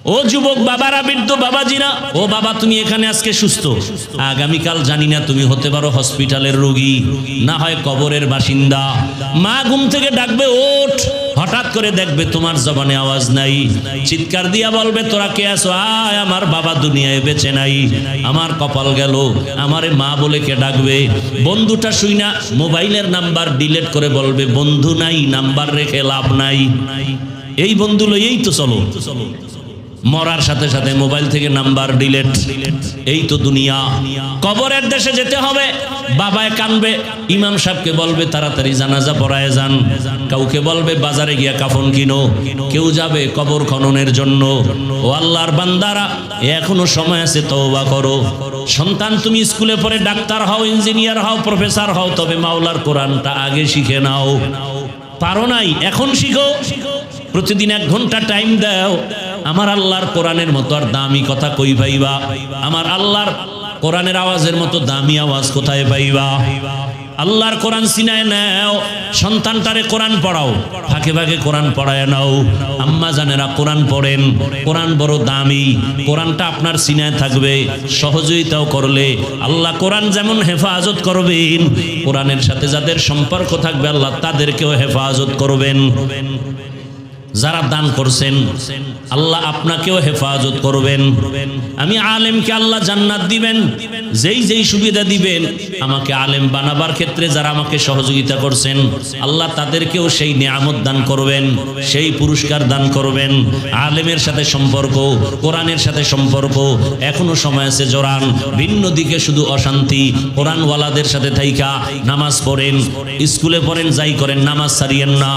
ও যুবক বাবারা, বৃদ্ধ বাবাজিরা, ও বাবা তুমি এখানে আজকে সুস্থ, আগামীকাল জানি না তুমি হতে পারো হসপিটালের রোগী, না হয় কবরের বাসিন্দা। মা ঘুম থেকে ডাকবে ওঠ, হঠাৎ করে দেখবে তোমার জবানে আওয়াজ নাই, চিৎকার দিয়া বলবে তোরা কে আছো? আয়, আমার বাবা দুনিয়ায় বেঁচে নাই, আমার কপাল গেল, আমারে মা বলে কে ডাকবে? বন্ধুটা শুই না মোবাইলের নাম্বার ডিলিট করে বলবে বন্ধু নাই, নাম্বার রেখে লাভ নাই, এই বন্ধু লইয়েই তো চলো। মরার সাথে সাথে মোবাইল থেকে নাম্বার ডিলিট, এই তো দুনিয়া। কবরের দেশে যেতে হবে, বাবায় কানবে, ইমাম সাহেবকে বলবে তাড়াতাড়ি জানাজা পড়ায় যান, কাউকে বলবে বাজারে গিয়া কাফন কিনো, কেউ যাবে কবর খননের জন্য। ও আল্লাহর বান্দারা, এখনো সময় আছে, তওবা করো। সন্তান তুমি স্কুলে পড়ে ডাক্তার হও, ইঞ্জিনিয়ার হও, প্রফেসর হও, তবে মাওলার কোরআনটা আগে শিখে নাও। পারো নাই, এখন শিখো, প্রতিদিন 1 ঘন্টা টাইম দাও। আমার আল্লাহর কোরআনের মতো আর দামি কথা কই পাইবা? আমার আল্লাহর কোরআনের আওয়াজের মতো দামি আওয়াজ কোথায় পাইবা? আল্লাহর কোরআন সিনায় নাও, সন্তানটারে কোরআন পড়াও, ফাঁকে ফাঁকে কোরআন পড়ায় নাও। আম্মা জানেরা কোরআন পড়েন, কোরআন বড় দামি, কোরআনটা আপনার সিনায় থাকবে। সহযোগিতাও করলে আল্লাহ কোরআন যেমন হেফাজত করবেন, কোরআনের সাথে যাদের সম্পর্ক থাকবে আল্লাহ তাদেরকেও হেফাজত করবেন। যারা দান করছেন আল্লাহ আপনাকেও হেফাজত করবেন। আমি আলেমকে আল্লাহ জান্নাত দিবেন, যেই যেই সুবিধা দিবেন আমাকে আলেম বানাবার ক্ষেত্রে যারা আমাকে সহযোগিতা করছেন আল্লাহ তাদেরকেও সেই নিয়ামত দান করবেন, সেই পুরস্কার দান করবেন। আলেমের সাথে সম্পর্ক, কোরআনের সাথে সম্পর্ক, এখনো সময় আছে জোরান। ভিন্ন দিকে শুধু অশান্তি। কোরআনওয়ালাদের সাথে থাইকা নামাজ পড়েন, স্কুলে পড়েন, যাই করেন, নামাজ ছাড়িয়েন না।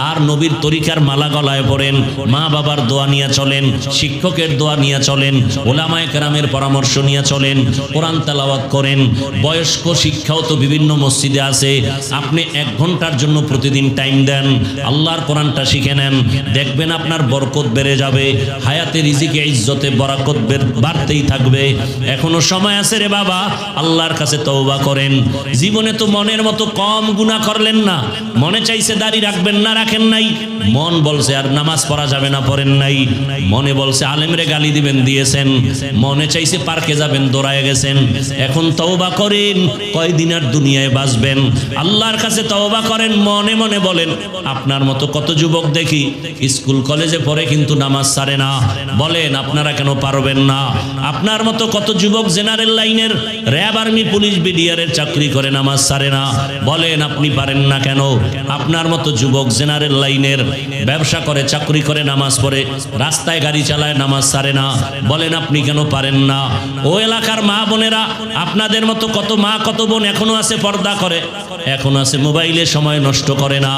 আর নবীর তরিকার মালা গলায় পড়েন, মা বাবার দোয়া নিয়ে চলেন, শিক্ষকের দোয়া নিয়ে চলেন, ওলামায়ে কেরামের পরামর্শ নিয়ে চলেন, কোরআন তেলাওয়াত করেন। বয়স্ক শিক্ষাও তো বিভিন্ন মসজিদে আছে, আপনি 1 ঘন্টার জন্য প্রতিদিন টাইম দেন, আল্লাহর কোরআনটা শিখে নেন, দেখবেন আপনার বরকত বেড়ে যাবে, হায়াতে রিজিকে ইজ্জতে বরকত বাড়তেই থাকবে। এখনো সময় আছে রে বাবা, আল্লাহর কাছে তওবা করেন। জীবনে তো মনের মতো কম গুনাহ করলেন না, মনে চাইছে দাড়ি রাখবেন না, রাখেন নাই, মন বলছে আর নামাজ পড়া যাবে না, পড়েন নাই, মনে বলছে আলেমরে গালি দিবেন, দিয়েছেন, মনে চাইছে পার্কে যাবেন, দৌড়ায় গেছেন। এখন তওবা করেন, কয়দিন আর দুনিয়ায় বাঁচবেন? আল্লাহর কাছে তওবা করেন, মনে মনে বলেন। আপনার মতো কত যুবক দেখি স্কুল কলেজে পড়ে কিন্তু নামাজ ছাড়ে না, বলেন আপনারা কেন পারবেন না? আপনার মতো কত যুবক জেনারেল লাইনের, র্যাব, আর্মি, পুলিশ, বিডিআরের চাকরি করে নামাজ ছাড়ে না, বলেন আপনি পারেন না কেন? আপনার মতো যুবক জেনারেল লাইনের ব্যবসা করে, চাকরি করে, নামাজ পড়ে, রাস্তায় গাড়ি চালায়, নামাজ ছাড়ে না, বলেন আপনি কেন পারেন না? ও এলাকার মা বোনেরা, আপনাদের মতো কত মা কত বোন এখনো আছে পর্দা করে, এখনো আছে মোবাইলে সময় নষ্ট করে না,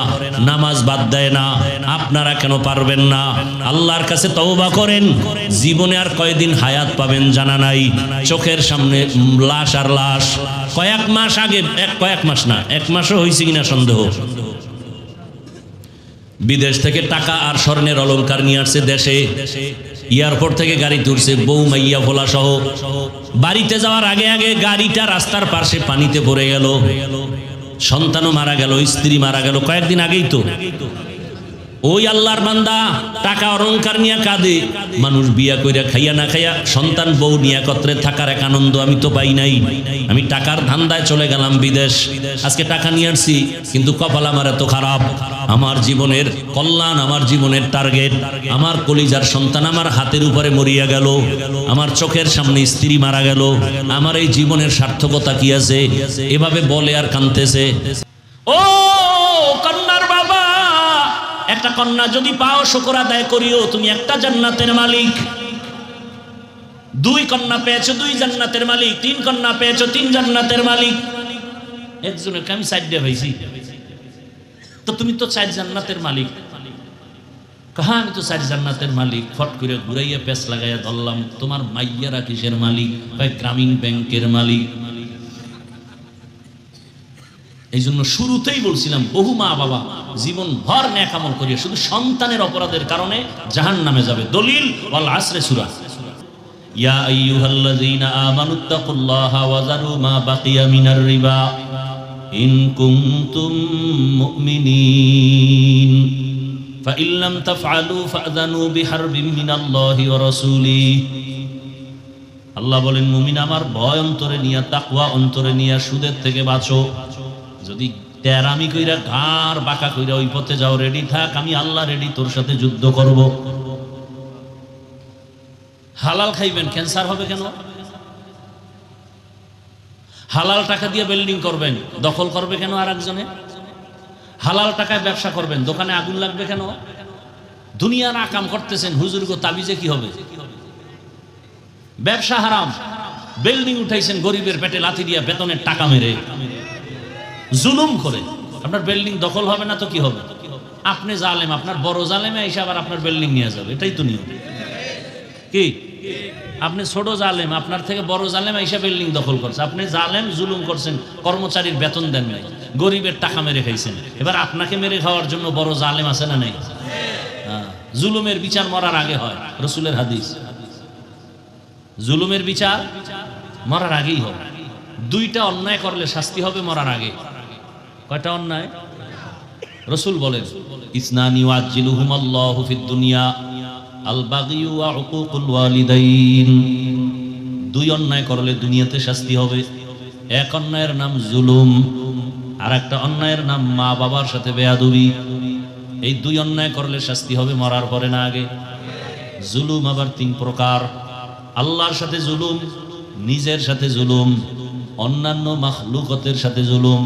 নামাজ বাদ দেয় না, আপনারা কেন পারবেন না? আল্লাহর কাছে তওবা করেন। জীবনে আর কয়দিন হায়াত পাবেন জানা নাই, চোখের সামনে লাশ আর লাশ। কয়েক মাস আগে, কয়েক মাস না, 1 মাসও হয়েছে কিনা সন্দেহ, বিদেশ থেকে টাকা আর স্বর্ণের অলংকার নিয়ে আসছে দেশে, এয়ারপোর্ট থেকে গাড়ি তুলছে, বউ মাইয়া ভোলা সহ। বাড়িতে যাওয়ার আগে আগে গাড়িটা রাস্তার পাশে পানিতে পড়ে গেল, সন্তানও মারা গেল, স্ত্রী মারা গেল, কয়েকদিন আগেই তো। ওই আল্লাহর বান্দা টাকা অলংকার নিয়ে কাঁদে, মানুষ বিয়া কইরা খাইয়া না খাইয়া, সন্তান বউ নিয়ে একত্রে থাকার এক আনন্দ আমি তো পাই নাই। আমি টাকার ধান্দায় চলে গেলাম বিদেশ, আজকে টাকা নিয়ে আসছি, কিন্তু কপাল আমার এত খারাপ। আমার জীবনের কল্যাণ, আমার জীবনের টার্গেট, আমার কলিজার সন্তান আমার হাতের উপরে মরিয়া গেল, আমার চোখের সামনে স্ত্রী মারা গেল, আমার এই জীবনের সার্থকতা কি আছে? এভাবে বলে আর কাঁদতেছে। ও কন্যার বাবা, একটা কন্যা যদি পাও শুকর আদায় করিও, তুমি একটা জান্নাতের মালিক। 2 কন্যা পেয়েছো, 2 জান্নাতের মালিক। 3 কন্যা পেয়েছো, 3 জান্নাতের মালিক। একজনের আমি 4 দিয়ে পাইছি, তো তুমি তো 4 জান্নাতের মালিক। কাহা আমি তো 4 জান্নাতের মালিক। ফট করে ঘুরাইয়া পেছ লাগাইয়া ধরলাম, তোমার মাইয়ারা কিসের মালিক? গ্রামীণ ব্যাংকের মালিক। এই জন্য শুরুতেই বলছিলাম, বহু মা বাবা জীবন ভর নেক আমল করিয়া শুধু সন্তানের অপরাধের কারণে জাহান্নামে যাবে। দলিল ওয়াল আসরে সূরা, ইয়া আইয়ুহাল্লাযীনা আমানুত্তাকুল্লাহা ওয়া যারু মা বাকিয়া মিনার রিবা ইন কুনতুম মুমিনিন। فإن لم تفعلوا فأذنوا بحرب من الله ورسوله আল্লাহ বলেন মুমিন আমার ভয় অন্তরে নিয়া তাকওয়া অন্তরে নিয়া সুদের থেকে বাঁচো যদি তেরামি কইরা ঘাড় বাঁকা কইরা ওই পথে যাও রেডি থাক আমি আল্লাহ রেডি তোর সাথে যুদ্ধ করব হালাল খাইবেন ক্যান্সার হবে কেন হালাল টাকা দিয়ে বিল্ডিং করবেন দখল করবে কেন আরেকজনে হালাল টাকায় ব্যবসা করবেন দোকানে আগুন লাগবে কেন দুনিয়ার আকাম করতেছেন হুজুর গো তাবিজে কি হবে ব্যবসা হারাম বিল্ডিং উঠাইছেন গরিবের পেটে লাথি দিয়া বেতনের টাকা মেরে জুলুম করে আপনার বিল্ডিং দখল হবে না তো কি হবে আপনি জালেম আপনার বড় জালেমে এসে আবার আপনার বিল্ডিং নিয়ে যাবে এটাই তো নিয়ম কি আপনি ছোট জালেম আপনার থেকে বড় জালেম এসে বিল্ডিং দখল করছে আপনি জালেম জুলুম করছেন কর্মচারীর বেতন দেন নাই গরিবের টাকা মেরে খাইছেন এবার আপনাকে মেরে খাওয়ার জন্য বড় জালেম আছে না নাই জুলুমের বিচার মরার আগে হয় রাসূলের হাদিস জুলুমের বিচার মরার আগেই হবে দুইটা অন্যায় করলে শাস্তি হবে মরার আগে কয়টা অন্যায় রাসূল বলেন ইসনানি ওয়াজিলুহুমাল্লাহু ফিদ দুনিয়া আল বাগী ওয়া উকুকুল ওয়ালিদাইন দুই অন্যায় করলে দুনিয়াতে শাস্তি হবে এক অন্যায়ের নাম জুলুম আর একটা অন্যায়ের নাম মা বাবার সাথে বেয়াদবি এই দুই অন্যায় করলে শাস্তি হবে মরার পরে না আগে জুলুম আবার তিন প্রকার আল্লাহর সাথে জুলুম নিজের সাথে জুলুম অন্যান্য মাখলুকতের সাথে জুলুম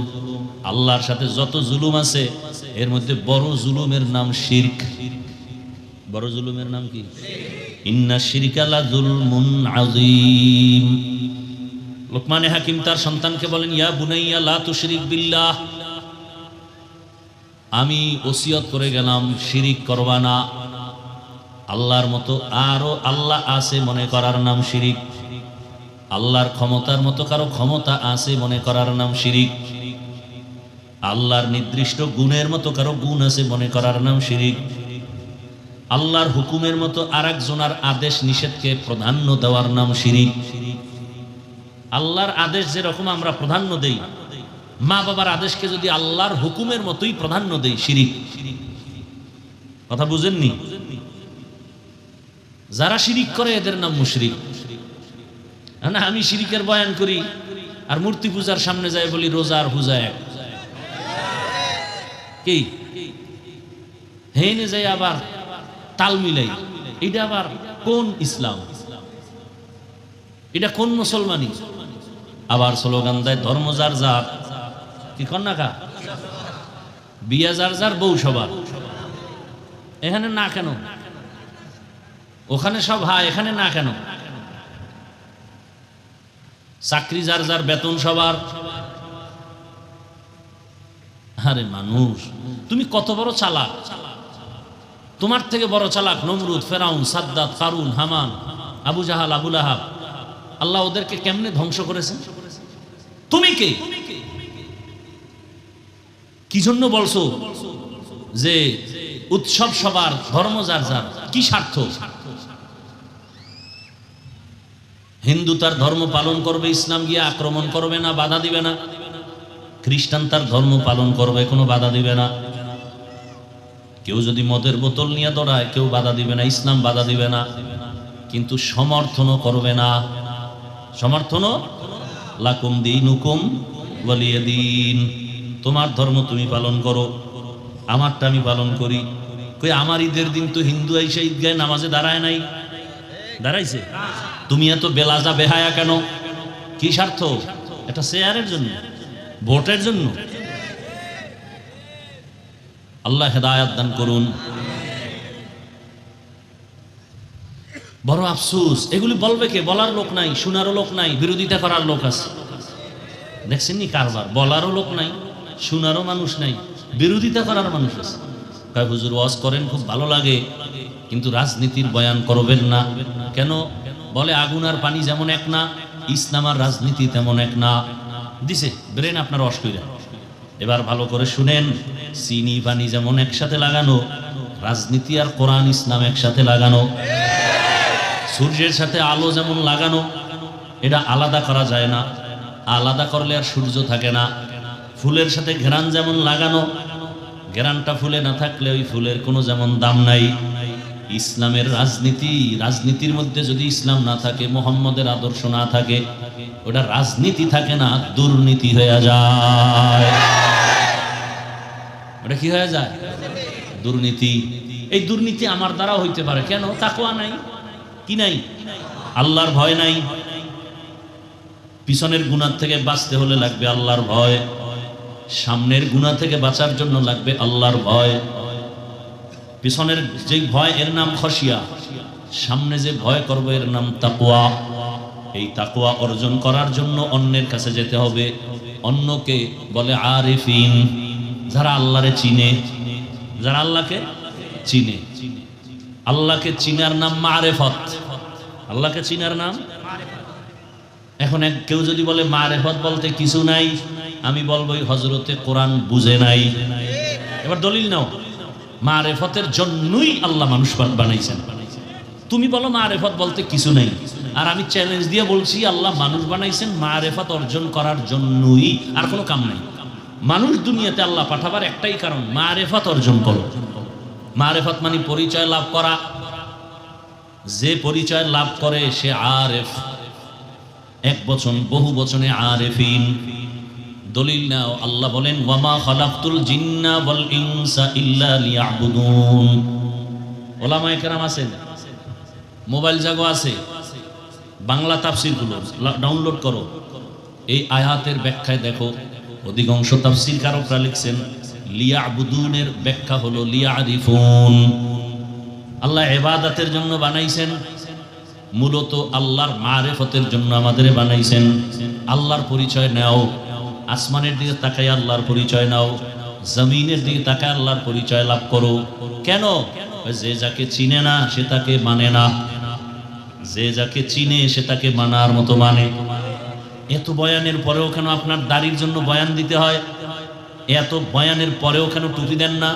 আল্লাহর সাথে যত জুলুম আছে এর মধ্যে বড় জুলুমের নাম শিরক বড় জুলুমের নাম কি ইন্না শিরকা লা যুলমুন আযীম লোকমান হাকিম তার সন্তানকে বলেন ইয়া বুনাইয়া লা তুশরিক বিল্লাহ আমি ওসিয়ত করে গেলাম শিরিক করবা না আল্লাহর মতো আরো আল্লাহ আছে মনে করার নাম শিরিক আল্লাহর ক্ষমতার মতো কারো ক্ষমতা আছে মনে করার নাম শিরিক আল্লাহর নির্দিষ্ট গুণের মতো কারো গুণ আছে মনে করার নাম শিরিক আল্লাহর হুকুমের মতো আরেকজনের আদেশ নিষেধকে প্রাধান্য দেওয়ার নাম শিরিক আল্লাহর আদেশ যেরকম আমরা প্রাধান্য দেই মা বাবার আদেশকে যদি আল্লাহর হুকুমের মতোই প্রাধান্য দেই শিরিক কথা বুঝেননি যারা শিরিক করে এদের নাম মুশরিক না আমি শিরিকের বয়ান করি আর মূর্তি পূজার সামনে যাই বলি রোজা আর পূজা এক কি হেনে যাই আবার তাল মিলাই এটা আবার কোন ইসলাম এটা কোন মুসলমানি আবার স্লোগান দেয় ধর্ম যার যার কি কন্যা কা বিয়া যার যার বউ সবার এখানে না কেন ওখানে সব হ্যাঁ এখানে না কেন চাকরি যার যার বেতন সবার আরে মানুষ তুমি কত বড় চালাক তোমার থেকে বড় চালাক নমরুদ ফেরাউন সাদ্দাত কারুন হামান আবু জাহাল আবু লাহাব আল্লাহ ওদেরকে কেমনে ধ্বংস করেছেন তুমি কে কি জন্য বলছো যে উৎসব সবার ধর্ম যার যার কি স্বার্থ হিন্দু তার ধর্ম পালন করবে ইসলাম গিয়ে আক্রমণ করবে না বাধা দিবে না খ্রিস্টান তার ধর্ম পালন করবে কোনো বাধা দিবে না কেউ যদি মদের বোতল নিয়ে দৌড়ায় কেউ বাধা দিবে না ইসলাম বাধা দিবে না কিন্তু সমর্থনও করবে না সমর্থনও লাকুম দীনুকুম ওয়ালিয়া দীন তোমার ধর্ম তুমি পালন করো আমারটা আমি পালন করি কই আমার ঈদের দিন তো হিন্দু আইসা ঈদগাহে নামাজে দাঁড়ায় নাই দাঁড়াইছে তুমি এত বেলাজা বেহায়া কেন কি স্বার্থ এটা শেয়ারের জন্য ভোটের জন্য আল্লাহ হেদায়েত দান করুন বড় আফসোস এগুলি বলবে কে বলার লোক নাই শোনারও লোক নাই বিরোধিতা করার লোক আছে দেখছেন নি কারবার বলারও লোক নাই শোনারও মানুষ নাই বিরোধিতা করার মানুষ আছে কয় হুজুর ওয়াজ করেন খুব ভালো লাগে কিন্তু রাজনীতির বয়ান করবেন না কেন বলে আগুন আর পানি যেমন এক না ইসলাম আর রাজনীতি তেমন এক না দিছে ব্রেন আপনার অসুবিধা এবার ভালো করে শুনেন চিনি পানি যেমন একসাথে লাগানো রাজনীতি আর কোরআন ইসলাম একসাথে লাগানো সূর্যের সাথে আলো যেমন লাগানো এটা আলাদা করা যায় না আলাদা করলে আর সূর্য থাকে না ফুলের সাথে ঘ্রাণ যেমন লাগানো গ্রানটা ফুলে না থাকলে ওই ফুলের কোনো যেমন দাম নাই। ইসলামের রাজনীতির মধ্যে যদি ইসলাম না থাকে, মুহাম্মদের আদর্শ না থাকে, ওটা রাজনীতি থাকে না, দুর্নীতি হয়ে যায়। ওটা কি হয়ে যায়? দুর্নীতি। এই দুর্নীতি আমার দ্বারা হইতে পারে কেন? তাকওয়া নাই। কি নাই? আল্লাহর ভয় নাই। পিছনের গুনাহ থেকে বাঁচতে হলে লাগবে আল্লাহর ভয়, সামনের গুনাহ থেকে বাঁচার জন্য লাগবে আল্লাহর ভয়। পিছনের যে ভয় এর নাম খশিয়া, সামনে যে ভয় করবো এর নাম তাকওয়া। এই তাকওয়া অর্জন করার জন্য অন্যের কাছে যেতে হবে। অন্যকে বলে আরিফিন, যারা আল্লাহরে চিনে, যারা আল্লাহকে চিনে। আল্লাহকে চিনার নাম মারেফত। আল্লাহকে চিনার নাম। এখন কেউ যদি বলে মারেফত বলতে কিছু নাই, আমি বলবো হযরতে কোরআন বুঝে নাই। এবার দলিল নাও। মারেফতের জন্যই আল্লাহ মানুষ বানাইছেন। তুমি বলো মারেফত বলতে কিছু নাই, আর আমি চ্যালেঞ্জ দিয়ে বলছি আল্লাহ মানুষ বানাইছেন মারেফত অর্জন করার জন্যই, আর কোনো কাম নাই। মানুষ দুনিয়াতে আল্লাহ পাঠাবার একটাই কারণ, মারেফত অর্জন করো। মারেফত মানে পরিচয় লাভ করা। যে পরিচয় লাভ করে সে আরেফ। এক বচন বহু বচনে আরেফিন। দলিল নাও। আল্লাহ বলেন ওয়ামা খালাকতুল জিন্না ওয়াল ইনসা ইল্লা লিয়াবুদুন। ওলামায়ে কেরাম আছেন, মোবাইল জাগো আছে, বাংলা তাফসীরগুলো ডাউনলোড করো। এই আয়াতের ব্যাখ্যায় দেখো, অধিকাংশ তাফসীরকারকরা লিখছেন লিয়াবুদুনের ব্যাখ্যা হলো লিয়ারিফুন। আল্লাহ ইবাদতের জন্য বানাইছেন, মূলত আল্লাহর মারেফতের জন্য আমাদের বানাইছেন। আল্লাহর পরিচয় নাও। আসমানের দিকে তাকায় আল্লাহর পরিচয় নাও, জমিনের দিকে তাকায় আল্লাহর পরিচয় লাভ করো। কেন? যে যাকে চিনে না সে তাকে মানে না, যে যাকে চিনে সে তাকে মানার মতো মানে। এত বয়ানের পরেও কেন আপনার দাড়ির জন্য বয়ান দিতে হয়? এত বয়ানের পরেও কেন টুপি দেন না?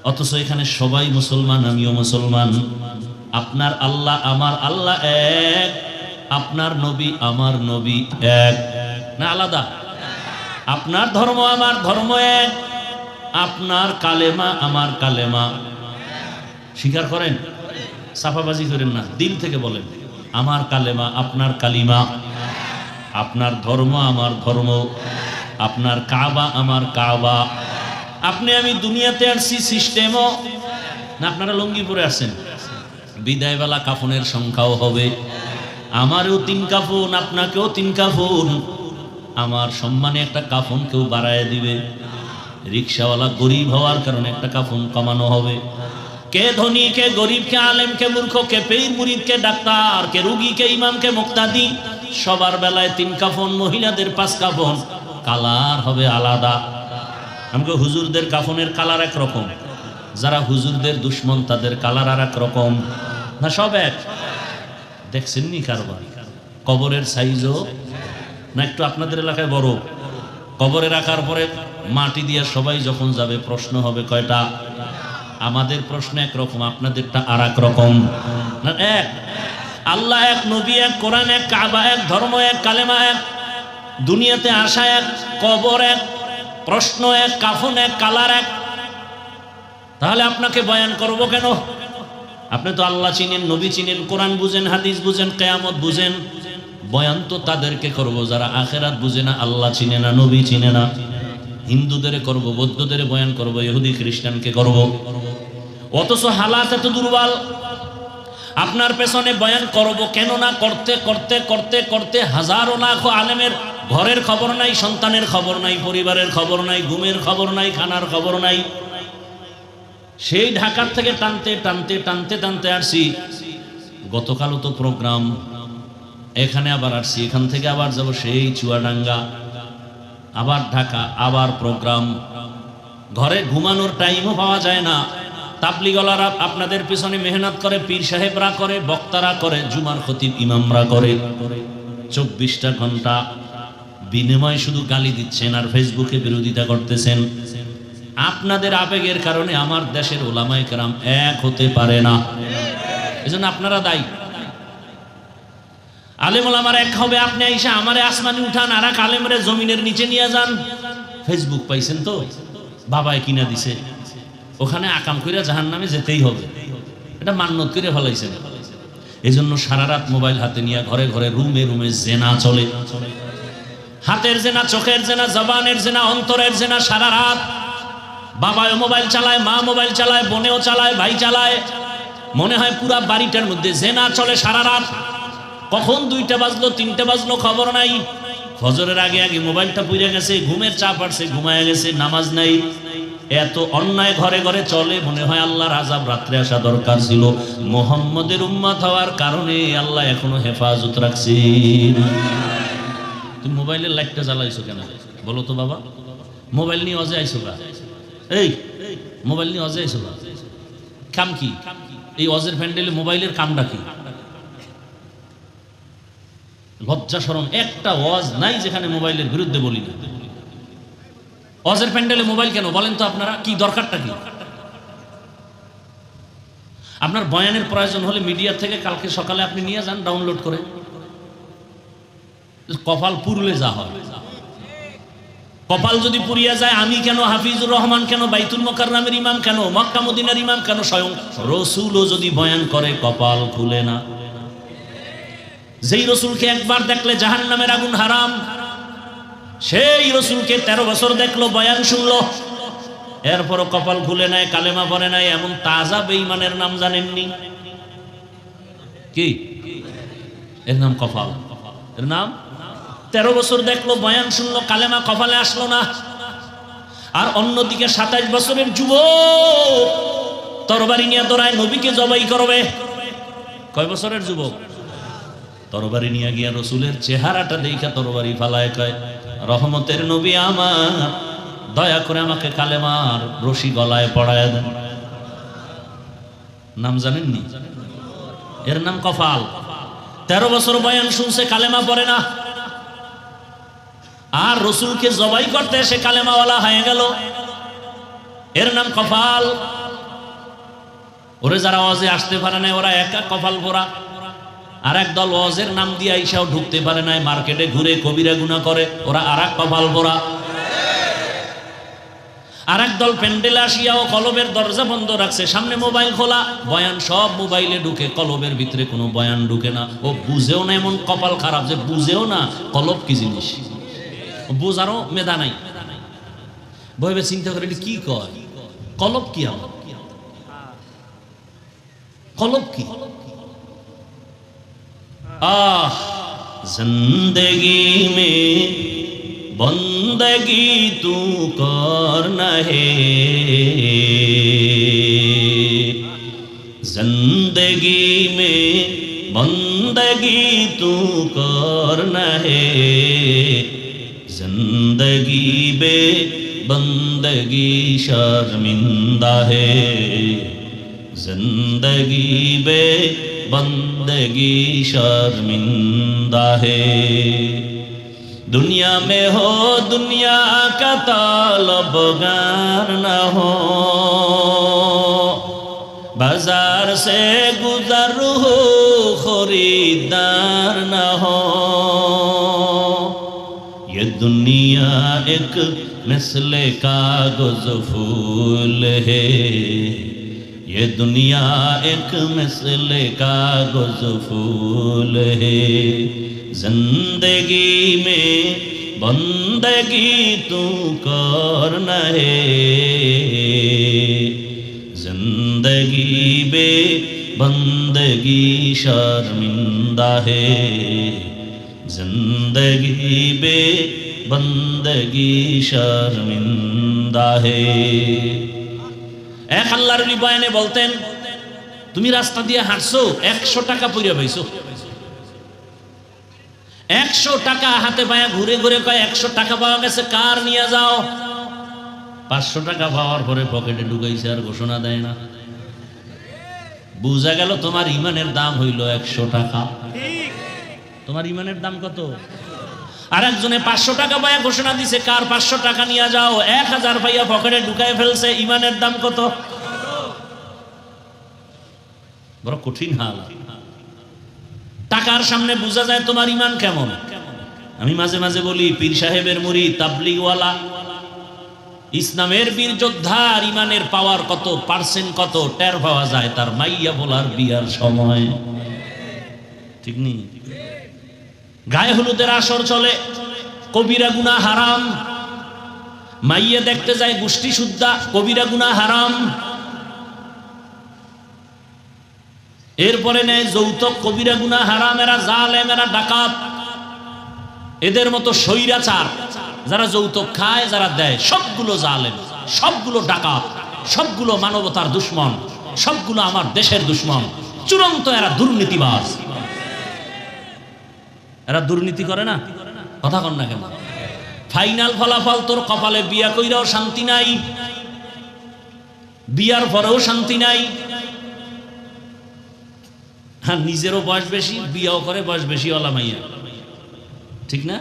অথচ এখানে সবাই মুসলমান, আমিও মুসলমান। আপনার আল্লাহ আমার আল্লাহ এক, আপনার নবী আমার নবী এক, না আলাদা? আপনার ধর্ম আমার ধর্ম এক, আপনার কালেমা আমার কালেমা। স্বীকার করেন? সাফাবাজি করেন না, দিল থেকে বলেন আমার কালেমা আপনার কালিমা, আপনার ধর্ম আমার ধর্ম, আপনার কাবা আমার কাবা। আপনি আমি দুনিয়াতে আসছি সিস্টেমও না। আপনারা লুঙ্গি পরে আসছেন, বিদায়বেলা কাফনের সংখ্যাও হবে। আমারও 3 কাফন, আপনাকেও 3 কাফন। আমার সম্মানে একটা কাফন কেউ বাড়ায় দিবে। রিক্সাওয়ালা গরিব হওয়ার কারণে একটা কাফন কমানো হবে। কে ধনী, কে গরিব, কে আলেম, কে মূর্খ, কে পীর মুরিদ, কে ডাক্তার, কে রুগী, কে ইমাম, কে মুক্তাদি, সবার বেলায় 3 কাফন। মহিলাদের 5 কাফন। কালার হবে আলাদা। আমাকে হুজুরদের কাফনের কালার একরকম, যারা হুজুরদের দুশ্মন তাদের কালার আর এক রকম। না সব এক? দেখছেন নি কারবার? কবরের সাইজও না একটু আপনাদের এলাকায় বড়। কবরে রাখার পরে মাটি দিয়ে সবাই যখন যাবে প্রশ্ন হবে কয়টা? আমাদের প্রশ্ন একরকম, আপনাদেরটা আর এক রকম। না এক? আল্লাহ এক, নবী এক, কোরআন এক, কাবা এক, ধর্ম এক, কালেমা এক, দুনিয়াতে আসা এক, কবর এক, প্রশ্ন এক, কাফন এক, কালার এক। তাহলে আপনাকে বয়ান করব কেন? আপনি তো আল্লাহ চিনেন, নবী চিনেন, কোরআন বুঝেন, হাদিস বুঝেন, কিয়ামত বুঝেন। বয়ান তো তাদেরকে করব যারা আখিরাত বুঝে না, আল্লাহ চিনে না, নবী চিনে না। হিন্দুদের করব, বৌদ্ধদের বয়ান করব, ইহুদি খ্রিস্টানকে করব। অথচ হালাত এত দুর্বল। আপনার পেছনে বয়ান করব কেন না করতে করতে করতে করতে হাজারো লাখো আলেমের ঘরের খবর নাই, সন্তানের খবর নাই, পরিবারের খবর নাই, ঘুমের খবর নাই, খানার খবর নাই। সেই ঢাকার থেকে টানতে টানতে টানতে টানতে আসছি। গতকালও তো প্রোগ্রাম, এখানে আবার আসছি, এখান থেকে আবার যাব সেই চুয়াডাঙ্গা, আবার ঢাকা, আবার প্রোগ্রাম। ঘরে ঘুমানোর টাইমও পাওয়া যায় না। তাবলিগলারা আপনাদের পিছনে মেহনত করে, পীর সাহেবরা করে, বক্তারা করে, জুমার খতিব ইমামরা করে। 24টা ঘন্টা বিনিময় শুধু গালি দিচ্ছেন আর ফেসবুকে বিরোধিতা করতেছেন। আপনাদের আবেগের কারণে আমার দেশের ওলামায়ে কেরাম এক হতে পারে না। এজন্য আপনারা দায়ী। আলেম ওলামার এক হবে, আপনি আইসা আমারে আসমানে উঠান, আর এক আলেমরে জমিনের নিচে নিয়ে যান। ফেসবুক পাইছেন তো, বাবায় কিনা দিছে, ওখানে আকাম কইরা জাহান্নামে যেতেই হবে, এটা মান্যত করে ফেলাইছেন। এই জন্য সারা রাত মোবাইল হাতে নিয়ে ঘরে ঘরে রুমে রুমে জেনা চলে, হাতের জেনা, চোখের জেনা, জবানের জেনা, অন্তরের জেনা। সারা রাত বাবাও মোবাইল চালায়, মা মোবাইল চালায়, বোনেও চালায়, ভাই চালায়, মনে হয় পুরা বাড়িটার মধ্যে জেনা চলে সারা রাত। কখন 2টা বাজলো 3টা বাজলো খবর নাই, ফজরের আগে আগে মোবাইলটা পুড়ে গেছে, ঘুমের চাপ আসছে, ঘুমায় গেছে, নামাজ নাই। এত অন্যায় ঘরে ঘরে চলে, মনে হয় আল্লাহর আযাব রাত্রে আসা দরকার ছিল। মুহাম্মদের উম্মত হওয়ার কারণে আল্লাহ এখনো হেফাজত রাখছে। তুমি মোবাইলের লাইটটা জ্বালাইছো কেন বলো তো বাবা? মোবাইল নিয়ে অজে আইছো গা? এই মোবাইল নিয়ে অজে আইছো গা? কাম কি এই অজের প্যান্ডেলে মোবাইলের কামটা কি? লজ্জা শরম একটা ওয়াজ নাই যেখানে মোবাইলের বিরুদ্ধে বলি না। ওয়াজের প্যান্ডেলে মোবাইল কেন বলেন তো আপনারা? কি দরকারটা কি? আপনার বয়ানের প্রয়োজন হলে মিডিয়া থেকে কালকে সকালে আপনি নিয়ে যান ডাউনলোড করে। কপাল পুরলে যা হয়, কপাল যদি পুরিয়া যায়, আমি কেন, হাফিজুর রহমান কেন, বাইতুল মুকাররমের ইমাম কেন, মক্কা মদিনার ইমাম কেন, স্বয়ং রাসূলও যদি বয়ান করে কপাল খুলে না। যেই রসুলকে একবার দেখলে জাহান্নামের আগুন হারাম, সেই রসুলকে 13 বছর দেখলো, বয়ান শুনলো, এরপরও কপাল খুলে নাই, কালেমা পড়ে নাই, এমন তাজা বেঈমানের নাম জানেননি? কি এর নাম? কপাল। এর নাম 13 বছর দেখলো, বয়ান শুনলো, কালেমা কপালে আসলো না। আর অন্যদিকে 27 বছরের যুবক তরবারি নিয়ে দৌড়ায়, নবীকে জবাই করবে। কয় বছরের যুবক? তরবারি নিয়ে গিয়া রসুলের চেহারাটা দেখা তরবারি ফালায়, কয় রহমতের নবী আমার, দয়া করে আমাকে কালেমার রশি গলায় পড়ায় দেন। নাম জানেননি? এর নাম কপাল। 13 বছর বয়ান শুনছে, কালেমা পড়ে না, আর রসুলকে জবাই করতে এসে কালেমাওয়ালা হয়ে গেল, এর নাম কপাল। ওরে যারা ওয়াজে আসতে পারে না ওরা একা কপাল ভরা, আর এক দল ওয়াজের নাম দিয়ে আইসাও ঢুকতে পারে না, মার্কেটে ঘুরে কবিরা গুনাহ করে, ওরা আর এক কপাল ভরা। আর এক দল প্যান্ডেলে আসিয়াও কলবের দরজা বন্ধ রাখছে, সামনে মোবাইল খোলা, বয়ান সব মোবাইলে ঢুকে, কলবের ভিতরে কোনো বয়ান ঢুকে না। ও বুঝেও না, এমন কপাল খারাপ যে বুঝেও না কলব কি জিনিস, বোঝারও মেধা নাই। ভেবে চিন্তা করে কি কয়, কলব কি? আমার কলব কি? आह जिंदगी में बंदगी तू करना है, जिंदगी में बंदगी तू करना है, जिंदगी बे बंदगी शर्मिंदा है, जिंदगी बे बंदगी शर्मिंदा है। दुनिया में हो दुनिया का तालबगार न हो, बाजार से गुजर हो खरीदार न हो, ये दुनिया एक मिसल कागज फूल है, ये दुनिया एक मिसल कागज फूल है, जिंदगी में बंदगी तू करना है, जिंदगी बे बंदगी शर्मिंदा है, जिंदगी बे बंदगी शर्मिंदा है। এক আল্লাহর বয়ানে বলতেন, তুমি রাস্তা দিয়ে হাঁটছো, 100 টাকা পয়সা পাইছো, 100 টাকা হাতে পায়া ঘুরে ঘুরে কয় 100 টাকা পাওয়া গেছে, কার নিয়ে যাও। 500 টাকা পাওয়ার পরে পকেটে ঢুকাইছে, আর ঘোষণা দেয় না। বুঝা গেল তোমার ইমানের দাম হইল 100 টাকা। তোমার ইমানের দাম কত? আর একজনে 500 টাকা পায়া ঘোষণা দিছে, কার 500 টাকা নিয়ে যাও, 1000 পাইয়া পকেটে ঢুকায় ফেলছে। ইমানের দাম কত? বড় কঠিন হাল। টাকার সামনে বোঝা যায় তোমার ইমান কেমন। আমি মাঝে মাঝে বলি, পীর সাহেবের মুরিদ, তাবলীগওয়ালা, ইসলামের বীর যোদ্ধার ইমানের পাওয়ার কত, পার্সেন্ট কত টের পাওয়া যায় তার মাইয়া বলার বিয়ার সময়। ঠিক নেই? গায়ে হলুদের আসর চলে, কবিরা গুনাহ হারাম। মাইয়া দেখতে যায় গোষ্ঠী শুদ্ধা, কবিরা গুনাহ হারাম। এরপরে নেয় যৌতুক, কবিরা গুনাহ হারাম। এরা জালেম, এরা ডাকাত। এদের মতো স্বৈরাচার যারা যৌতুক খায়, যারা দেয়, সবগুলো জালেম, সবগুলো ডাকাত, সবগুলো মানবতার দুশ্মন, সবগুলো আমার দেশের দুশ্মন। চূড়ান্ত এরা দুর্নীতিবাজ। এরা দুর্নীতি করে না? কথা কন না কেন? ফাইনাল ফলাফল তোর কপালে বিয়া কইরাও শান্তি নাই, বিয়ার পরেও শান্তি নাই। হ্যাঁ, নিজেরও বয়স বেশি, বিয়াও করে বয়স বেশি ওলা মাইয়া। ঠিক না?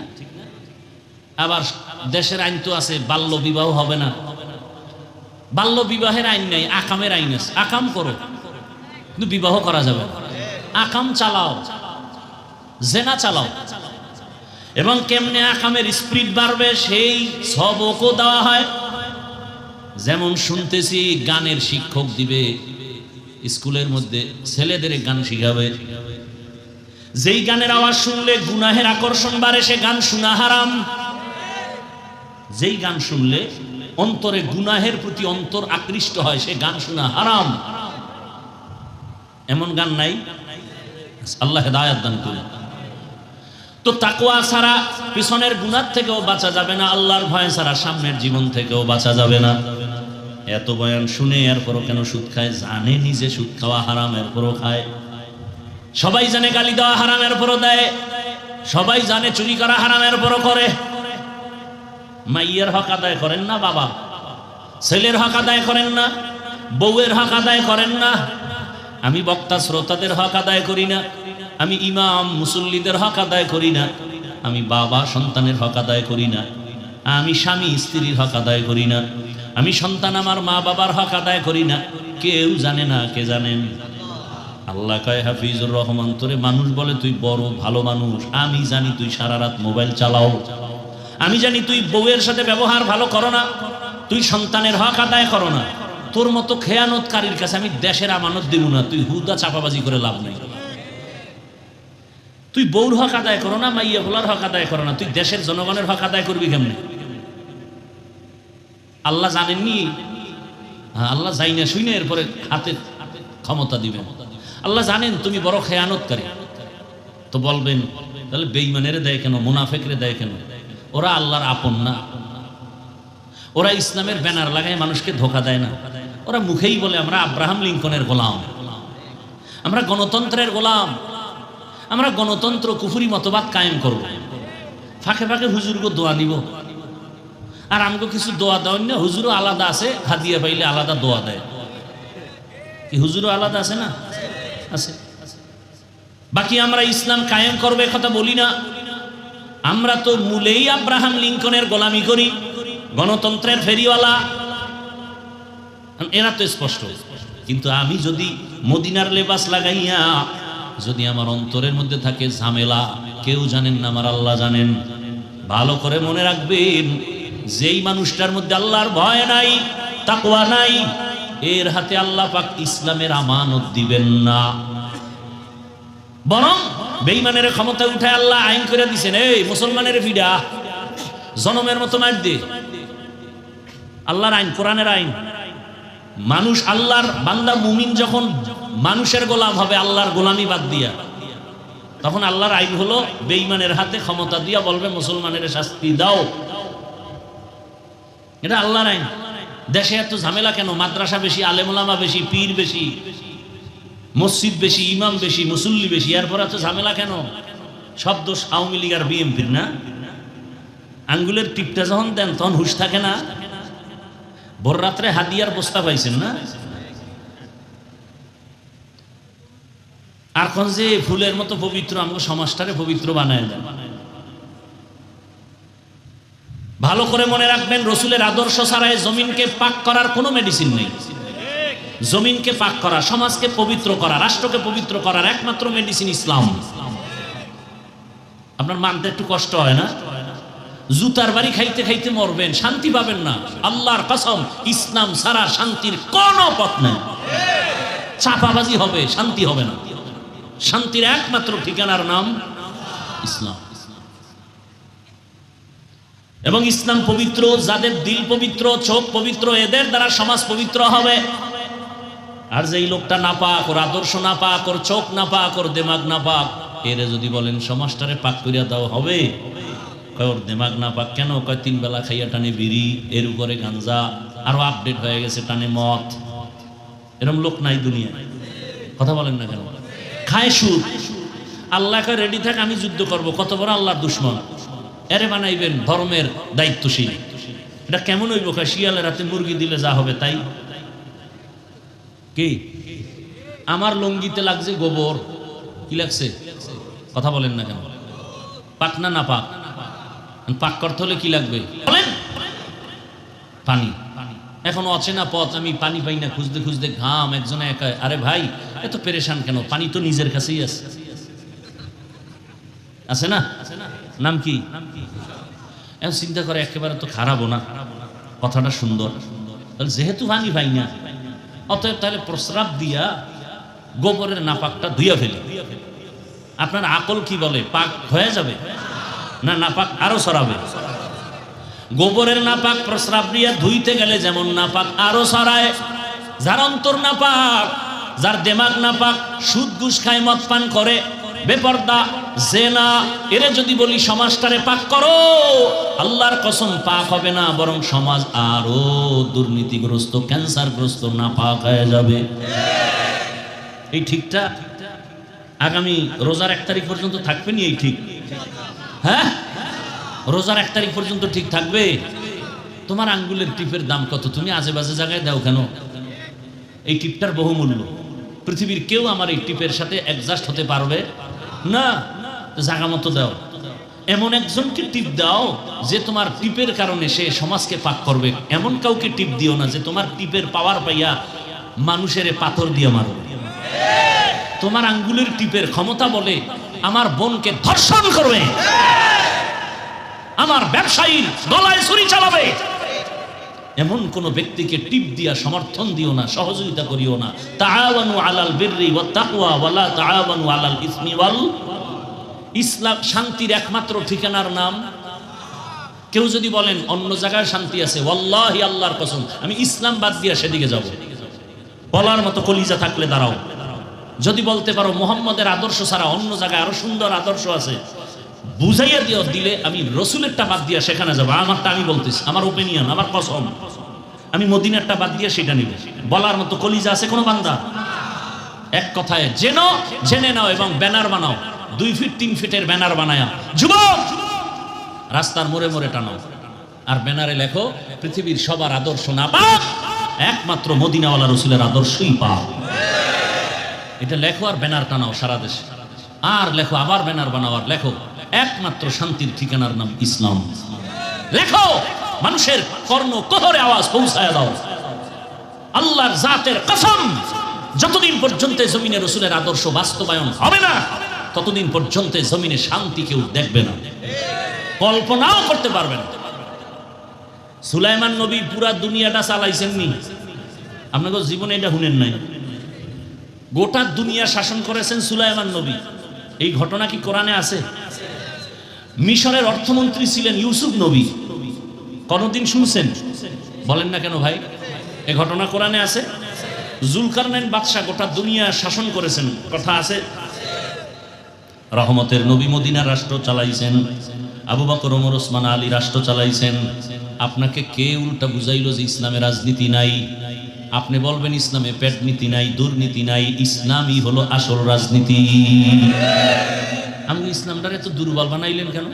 আবার দেশের আইন তো আছে, বাল্য বিবাহ হবে না। বাল্য বিবাহের আইন নাই, আকামের আইন আছে। আকাম করো, কিন্তু বিবাহ করা যাবে না। আকাম চালাও, জেনা চালাও। এবং কেমনে আকামের স্পিড বাড়বে সেই সবকও দেওয়া হয়। যেমন শুনতেছি গানের শিক্ষক দিবে, স্কুলের মধ্যে ছেলেদের গান শিখাবে। যেই গানের আওয়াজ শুনলে গুনাহের আকর্ষণ বাড়ে, সে গান শোনা হারাম। যেই গান শুনলে অন্তরে গুনাহের প্রতি অন্তর আকৃষ্ট হয়, সে গান শোনা হারাম। এমন গান নাই? আল্লাহ হেদায়েত দান করুন। তো তাকওয়া ছাড়া পিছনের গুনাহ থেকেও বাঁচা যাবে না, আল্লাহর ভয় ছাড়া সামনের জীবন থেকেও বাঁচা যাবে না। এত বয়ান শুনে এরপরও কেন সুদ খায়? জানে নিজে সুদ খাওয়া হারাম, এরপরও খায়। সবাই জানে গালি দেওয়া হারাম, এরপরও দেয়। সবাই জানে চুরি করা হারাম, এরপরও করে। মাইয়ের হক আদায় করেন না বাবা, ছেলের হক আদায় করেন না, বউয়ের হক আদায় করেন না। আমি বক্তা শ্রোতাদের হক আদায় করি না, আমি ইমাম মুসল্লিদের হক আদায় করি না, আমি বাবা সন্তানের হক আদায় করি না, আমি স্বামী স্ত্রীর হক আদায় করি না, আমি সন্তান আমার মা বাবার হক আদায় করি না। কেউ জানে না, কে জানেন? আল্লাহ কয় হাফিজুর রহমান, তোরে মানুষ বলে তুই বড় ভালো মানুষ। আমি জানি তুই সারা রাত মোবাইল চালাও, আমি জানি তুই বউয়ের সাথে ব্যবহার ভালো করো না, তুই সন্তানের হক আদায় করো না। তোর মতো খেয়ানতকারীর কাছে আমি দেশের আমানত দিব না। তুই হুদা চাপাবাজি করে লাভ নেই। তুই বউর হক আদায় করো না, মাইয়া ভোলার হক আদায় করো না, তুই দেশের জনগণের হক আদায় করবি কেমনে? আল্লাহ জানেননি? আল্লাহ যাই না শুনে এরপরে হাতে ক্ষমতা দিবেন। আল্লাহ জানেন তুমি বড় খেয়ানতকারী। তো বলবেন তাহলে বেঈমানের দেয় কেন, মুনাফিকরে দেয় কেন? ওরা আল্লাহর আপন না, ওরা ইসলামের ব্যানার লাগায় মানুষকে ধোঁকা দেয় না। ওরা মুখেই বলে আমরা আব্রাহাম লিঙ্কনের গোলাম, আমরা গণতন্ত্রের গোলাম, আমরা গণতন্ত্র কুফরি মতবাদ কায়েম করব। ফাঁকে ফাঁকে হুজুরকে দোয়া নিব। আর আমাকে কিছু দোয়া দেওয়ার না, হুজুরও আলাদা আছে, হাদিয়া পাইলে আলাদা দোয়া দেয়। কি হুজুরও আলাদা আছে না? আছে। বাকি আমরা ইসলাম কায়েম করবে কথা বলি না। আমরা তো মূলেই আব্রাহাম লিঙ্কনের গোলামি করি, গণতন্ত্রের ফেরিওয়ালা। এরা তো স্পষ্ট। কিন্তু আমি যদি মদিনার লেবাস লাগাইয়া যদি আমার অন্তরের মধ্যে থাকে ঝামেলা, কেউ জানেন না, আমার আল্লাহ জানেন। ভালো করে মনে রাখবেন, যেই মানুষটার মধ্যে আল্লাহর ভয় নাই, তাকওয়া নাই, এর হাতে আল্লাহ পাক ইসলামের আমানত দিবেন না। বরং বেঈমানের ক্ষমতা উঠায় আল্লাহ আইন করে দিছেন, এই মুসলমানের ভিড়া জনমের মতো মার দে। আল্লাহর আইন, কোরআনের আইন। মানুষ আল্লাহর বান্দা মুমিন যখন মানুষের গোলাম হবে আল্লাহর গোলামি বাদ দিয়া, তখন আল্লাহর আইন হলো বেঈমানের হাতে ক্ষমতা দিয়া বলবে মুসলমানের শাস্তি দাও। এটা আল্লাহর আইন। দেশে এত ঝামেলা কেন? মাদ্রাসা বেশি, আলেম ওলামা বেশি, পীর বেশি, মসজিদ বেশি, ইমাম বেশি, মুসল্লি বেশি, এরপর এত ঝামেলা কেন? সব দোষ আওয়ামী লীগ আর বিএনপির না? আঙ্গুলের টিপটা যখন দেন তখন হুশ থাকে না? ভোর রাত্রে হাদিয়ার বস্তা পাইছেন না? আর কোন যে ফুলের মতো পবিত্র আমাকে সমাজটারে পবিত্র বানায় দেন। ভালো করে মনে রাখবেন, রসুলের আদর্শ ছাড়াই জমিনকে পাক করার কোনো মেডিসিন নেই। জমিনকে পাক করা, সমাজকে পবিত্র করা, রাষ্ট্রকে পবিত্র করার একমাত্র মেডিসিন ইসলাম। আপনার মানতে একটু কষ্ট হয় না? জুতার বাড়ি খাইতে খাইতে মরবেন, শান্তি পাবেন না। আল্লাহর কসম, ইসলাম ছাড়া শান্তির কোনো পথ নেই। চাপাবাজি হবে, শান্তি হবে না। শান্তির একমাত্র ঠিকানার নাম ইসলাম। এবং ইসলাম পবিত্র, যাদের দিল পবিত্র, চোখ পবিত্র, এদের দ্বারা সমাজ পবিত্র হবে। আর যেই লোকটা নাপাক, ওর আদর্শ নাপাক, ওর চোখ নাপাক, ওর দিমাগ নাপাক, এরে যদি বলেন সমাজটারে পাক করিয়া দাও, হবে? ওর দিমাগ নাপাক কেন? কয় 3 বেলা খাইয়া টানে বিড়ি, এর উপরে গাঞ্জা, আরো আপডেট হয়ে গেছে টানে মদ। এরকম লোক নাই দুনিয়া। কথা বলেন না কেন? খায় সুদ। আল্লাহকে রেডি থাক, আমি যুদ্ধ করব। কত বড় আল্লাহর দুশ্মন। এরে বানাইবেন ধর্মের দায়িত্বশীল। এটা কেমন হইব? শিয়ালের রাতে মুরগি দিলে যা হবে তাই। কি আমার লঙ্গিতে লাগছে গোবর, কি লাগছে? কথা বলেন না কেন? পাক না না পাক? পাক করতে হলে কি লাগবে বলেন? পানি। এখন অচেনা পথ, আমি পানি পাই না, খুঁজতে খুঁজতে ঘাম। একজনে একা, আরে ভাই এত পেরেশান কেন? পানি তো নিজের কাছেই আছে, আছে না? নাম কি? এখন চিন্তা করে একেবারে তো খারাপও না, কথাটা সুন্দর। তাহলে যেহেতু পানি পাই না, অতএব তাহলে প্রস্রাব দিয়া গোবরের নাপাকটা ধুইয়া ফেলি। আপনার আকল কি বলে? পাক হয়ে যাবে না নাপাক আরো ছড়াবে? গোবরের নাপাক প্রস্রাব দিয়া ধুইতে গেলে যেমন নাপাক আরো ছড়ায়। যার অন্তর নাপাক, যার দিমাগ নাপাক, সুদ ঘুষ খায়, মদ পান করে, বেপরদা, জেনা, এরে যদি বলি সমাজটারে পাক করো, আল্লাহর কসম পাক হবে না, বরং সমাজ আরো দুর্নীতিগ্রস্ত, ক্যান্সারগ্রস্ত, নাপাক হয়ে যাবে। এই ঠিকটা আগামী রোজার 1 তারিখ পর্যন্ত থাকবে নি? এই ঠিক, হ্যাঁ? রোজার 1 তারিখ পর্যন্ত ঠিক থাকবে? তোমার আঙ্গুলের টিপের দাম কত? তুমি আজে বাজে জায়গায় দাও কেন? এই টিপটার বহুমূল্য। পৃথিবীর কেউ আমার এই টিপের সাথে অ্যাডজাস্ট হতে পারবে না। জায়গা মতো দাও। এমন একজনকে টিপ দাও যে তোমার টিপের কারণে সে সমাজকে পাক করবে। এমন কাউকে টিপ দিও না যে তোমার টিপের পাওয়ার পাইয়া মানুষের পাথর দিয়ে মারবে। তোমার আঙ্গুলের টিপের ক্ষমতা বলে আমার বোনকে ধর্ষণ করবে, আমার ব্যবসায়ীর গলায় ছুরি চালাবে। এমন কোন ব্যক্তিকে টিপ দিয়া সমর্থন দিও না, সহযোগিতা করিও না। তাআওয়ানু আলাল বিররি ওয়াত তাকওয়া ওয়া লা তাআওয়ানু আলাল ইসমি ওয়াল। ইসলাম শান্তির একমাত্র ঠিকানার নাম। কেউ যদি বলেন অন্য জায়গায় শান্তি আছে, ওয়াল্লাহি আল্লাহর কসম আমি ইসলাম বাদ দিয়া সেদিকে যাব। বলার মতো কলিজা থাকলে দাঁড়াও। যদি বলতে পারো মুহাম্মদের আদর্শ ছাড়া অন্য জায়গায় আরো সুন্দর আদর্শ আছে, বুঝাইয়া দিলে আমি রসুলেরটা বাদ দিয়া সেখানে যাবো। আমারটা আমি বলতেছি, আমার ওপিনিয়ন, আমার কসম, আমি মদিনারটা বাদ দিয়া সেটা নিব। বলার মতো কলিজা আছে কোনো বান্দা? এক কথায় জেনে নাও এবং ব্যানার বানাও। 2 ফিট 3 ফিটের ব্যানার বানায়া যুবক রাস্তার মোড়ে মোড়ে টানো, আর ব্যানারে লেখো পৃথিবীর সবার আদর্শ না পাক, একমাত্র মদিনাওয়ালা রসুলের আদর্শই পাক। এটা লেখো আর ব্যানার টানাও সারা দেশে। আর লেখো, আবার ব্যানার বানাও, আর লেখো একমাত্র শান্তির ঠিকানার নাম ইসলাম। লেখো, মানুষের কর্ণ কোহরে আওয়াজ পৌঁছায় দাও। আল্লাহর জাতের কসম, যতদিন পর্যন্ত জমিনে রসুলের আদর্শ বাস্তবায়ন হবে না, ততদিন পর্যন্ত জমিনে শান্তি কেউ দেখবে না, কল্পনাও করতে পারবে না। সুলাইমান নবী পুরা দুনিয়াটা চালাইছেন নি? আপনাদের জীবনে এটা শুনেন নাই? গোটা দুনিয়া শাসন করেছেন সুলাইমান নবী। এই ঘটনা কি কোরআনে আছে? মিশরের অর্থমন্ত্রী ছিলেন ইউসুফ নবী, কোনদিন শুনছেন? বলেন না কেন ভাই? এই ঘটনা কোরআনে আছে। জুলকারনাইন বাদশা গোটা দুনিয়া শাসন করেছেন, কথা আছে। রহমতের নবী মদিনার রাষ্ট্র চালাইছেন, আবু বকর, ওমর, ওসমান, আলী রাষ্ট্র চালাইছেন। আপনাকে কে উল্টা বুঝাইলো যে ইসলামে রাজনীতি নাই? আপনি বলবেন ইসলামে পেটনীতি নাই, দুর্নীতি নাই, ইসলামই হলো আসল রাজনীতি। আমি ইসলামটারে তো দুর্বল বানাইলেন কেন?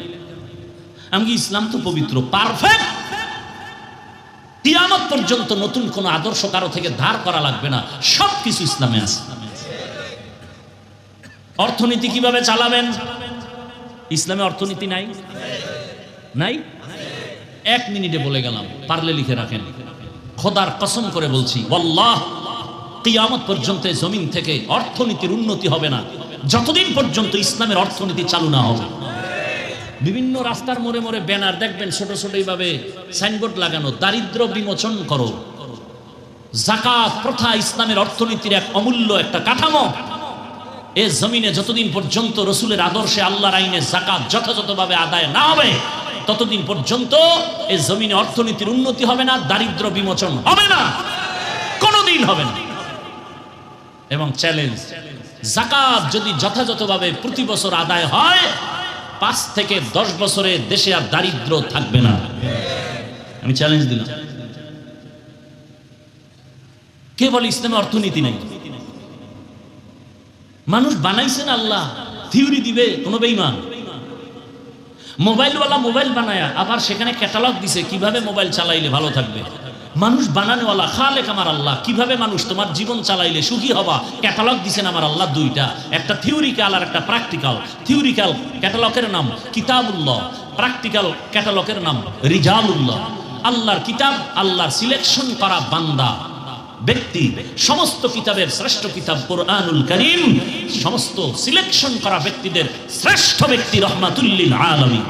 আমি ইসলাম তো পবিত্র, পারফেক্ট। কিয়ামত পর্যন্ত নতুন কোন আদর্শ কারো থেকে ধার করা লাগবে না, সবকিছু ইসলামে আছে। অর্থনীতি কিভাবে চালাবেন? ইসলামে অর্থনীতি নাই, নাই। 1 মিনিটে বলে গেলাম, পারলে লিখে রাখেন। খোদার কসম করে বলছি, আল্লাহ কিয়ামত পর্যন্ত জমিন থেকে অর্থনীতির উন্নতি হবে না যতদিন পর্যন্ত ইসলামের অর্থনীতি চালু না হবে। বিভিন্ন রাস্তার মোড়ে মোড়ে ব্যানার দেখবেন ছোট ছোট এইভাবে সাইনবোর্ড লাগানো, দারিদ্র বিমোচন করো। যাকাত প্রথা ইসলামের অর্থনীতির এক অমূল্য একটা কাঠামো। এ জমিনে যতদিন পর্যন্ত রসুলের আদর্শে আল্লাহর আইনে যাকাত যথাযথভাবে আদায় না হবে, ততদিন পর্যন্ত এই জমিনে অর্থনীতির উন্নতি হবে না, দারিদ্র বিমোচন হবে না, কোনোদিন হবে না। এবং চ্যালেঞ্জ, যাকাত যদি যথাযথভাবে প্রতি বছর আদায় হয়, 5 থেকে 10 বছরে দেশে আর দারিদ্র থাকবে না। আমি চ্যালেঞ্জ দিলাম। কে বলে ইসলামে অর্থনীতি নাই? মানুষ বানাইছেন আল্লাহ, থিওরি দিবে কোনো বেঈমান? মোবাইলওয়ালা মোবাইল বানায়া আবার সেখানে ক্যাটালগ দিছে কিভাবে মোবাইল চালাইলে ভালো থাকবে। মানুষ বানানোওয়ালা খালেক আমার আল্লাহ, কিভাবে মানুষ তোমার জীবন চালাইলে সুখী হবা ক্যাটালগ দিছেন আমার আল্লাহ দুইটা, একটা থিওরিক্যাল আর একটা প্র্যাকটিক্যাল। থিওরিক্যাল ক্যাটালগের নাম কিতাবুল্লাহ, প্র্যাকটিক্যাল ক্যাটালগের নাম রিজালুল্লাহ। আল্লাহর কিতাব, আল্লাহর সিলেকশন করা বান্দা ব্যক্তি, সমস্ত কিতাবের শ্রেষ্ঠ কিতাব কোরআনুল কারীম, সমস্ত সিলেকশন করা ব্যক্তিদের শ্রেষ্ঠ ব্যক্তি রহমাতুল লিল আলামিন।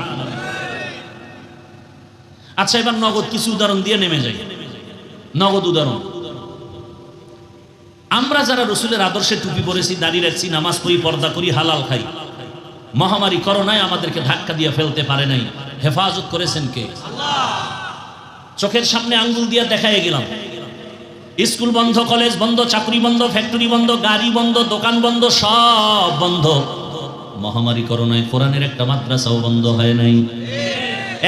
আচ্ছা, এবার নগদ কিছু উদাহরণ দিয়ে নেমে যাই। নগদ উদাহরণ, আমরা যারা রসুলের আদর্শে টুপি পরেছি, দাড়ি রাখছি, নামাজ পড়ি, পর্দা করি, হালাল খাই, মহামারী করোনায় আমাদেরকে ধাক্কা দিয়ে ফেলতে পারে নাই। হেফাজত করেছেন কে? আল্লাহ। চোখের সামনে আঙ্গুল দিয়ে দেখায় গেলাম, স্কুল বন্ধ, কলেজ বন্ধ, চাকরি বন্ধ, ফ্যাক্টরি বন্ধ, গাড়ি বন্ধ, দোকান বন্ধ, সব বন্ধ। মহামারী করোনায় কোরআনের একটা মাদ্রাসাও বন্ধ হয় নাই,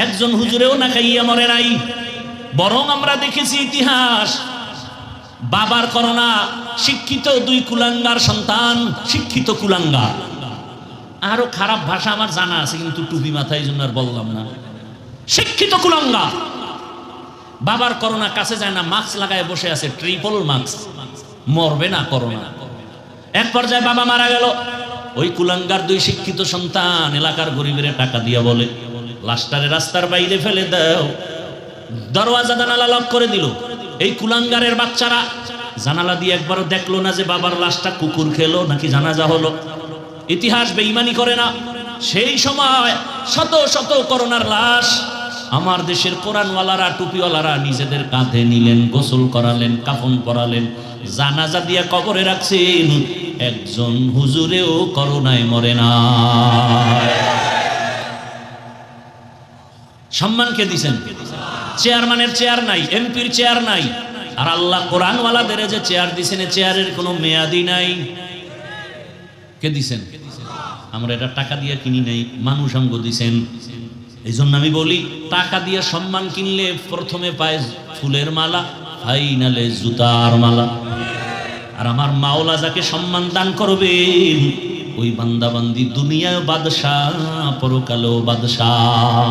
একজন হুজুরেও না খাইয়া মরে নাই। বরং আমরা দেখেছি ইতিহাস, বাবার করোনা, শিক্ষিত 2 কুলাঙ্গার সন্তান, শিক্ষিত কুলাঙ্গার। আরো খারাপ ভাষা আমার জানা আছে কিন্তু টুপি মাথায় জন্য আর বললাম না। শিক্ষিত কুলাঙ্গার, বাবার করোনা কাছে যায় না, মাস্ক লাগায় বসে আছে, ট্রিপল মাস্ক, মরবে না করোনা। এক পর্যায়ে বাবা মারা গেল, ওই কুলাঙ্গার 2 শিক্ষিত সন্তান এলাকার গরিবের টাকা দিয়া বলে লাশটারে রাস্তার বাইরে ফেলে দাও। দরওয়াজা জানালা লক করে দিল। এই কুলাঙ্গারের বাচ্চারা জানালা দিয়ে একবারও দেখলো না যে বাবার লাশটা কুকুর খেলো নাকি জানাজা হলো। ইতিহাস বেঈমানি করে না। সেই সময় শত শত করোনার লাশ আমার দেশের কোরআনওয়ালারা, টুপিওয়ালারা নিজেদের কাঁধে নিলেন, গোসল করালেন, কাফন পরালেন, জানাজা দিয়ে কবরে রাখছেন। একজন হুজুরেও করোনায় মরে না। সম্মান কে দিছেন? চেয়ারম্যানের চেয়ার নাই, এমপির চেয়ার নাই, আর আল্লাহ কোরআনওয়ালাদের যে চেয়ার দিছেন, চেয়ারের কোনো মেয়াদি নাই। কে দিছেন? আমরা এটা টাকা দিয়ে কিনি নাই, মানুষ আমগো দিছেন। এই জন্য আমি বলি, টাকা দিয়ে সম্মান কিনলে প্রথমে পায় ফুলের মালা, ফাইনালে জুতার মালা। আর আমার মাওলা যাকে সম্মান দান করবেন, ওই বান্দা বান্দি দুনিয়ায় বাদশাহ, পরকালেও বাদশাহ।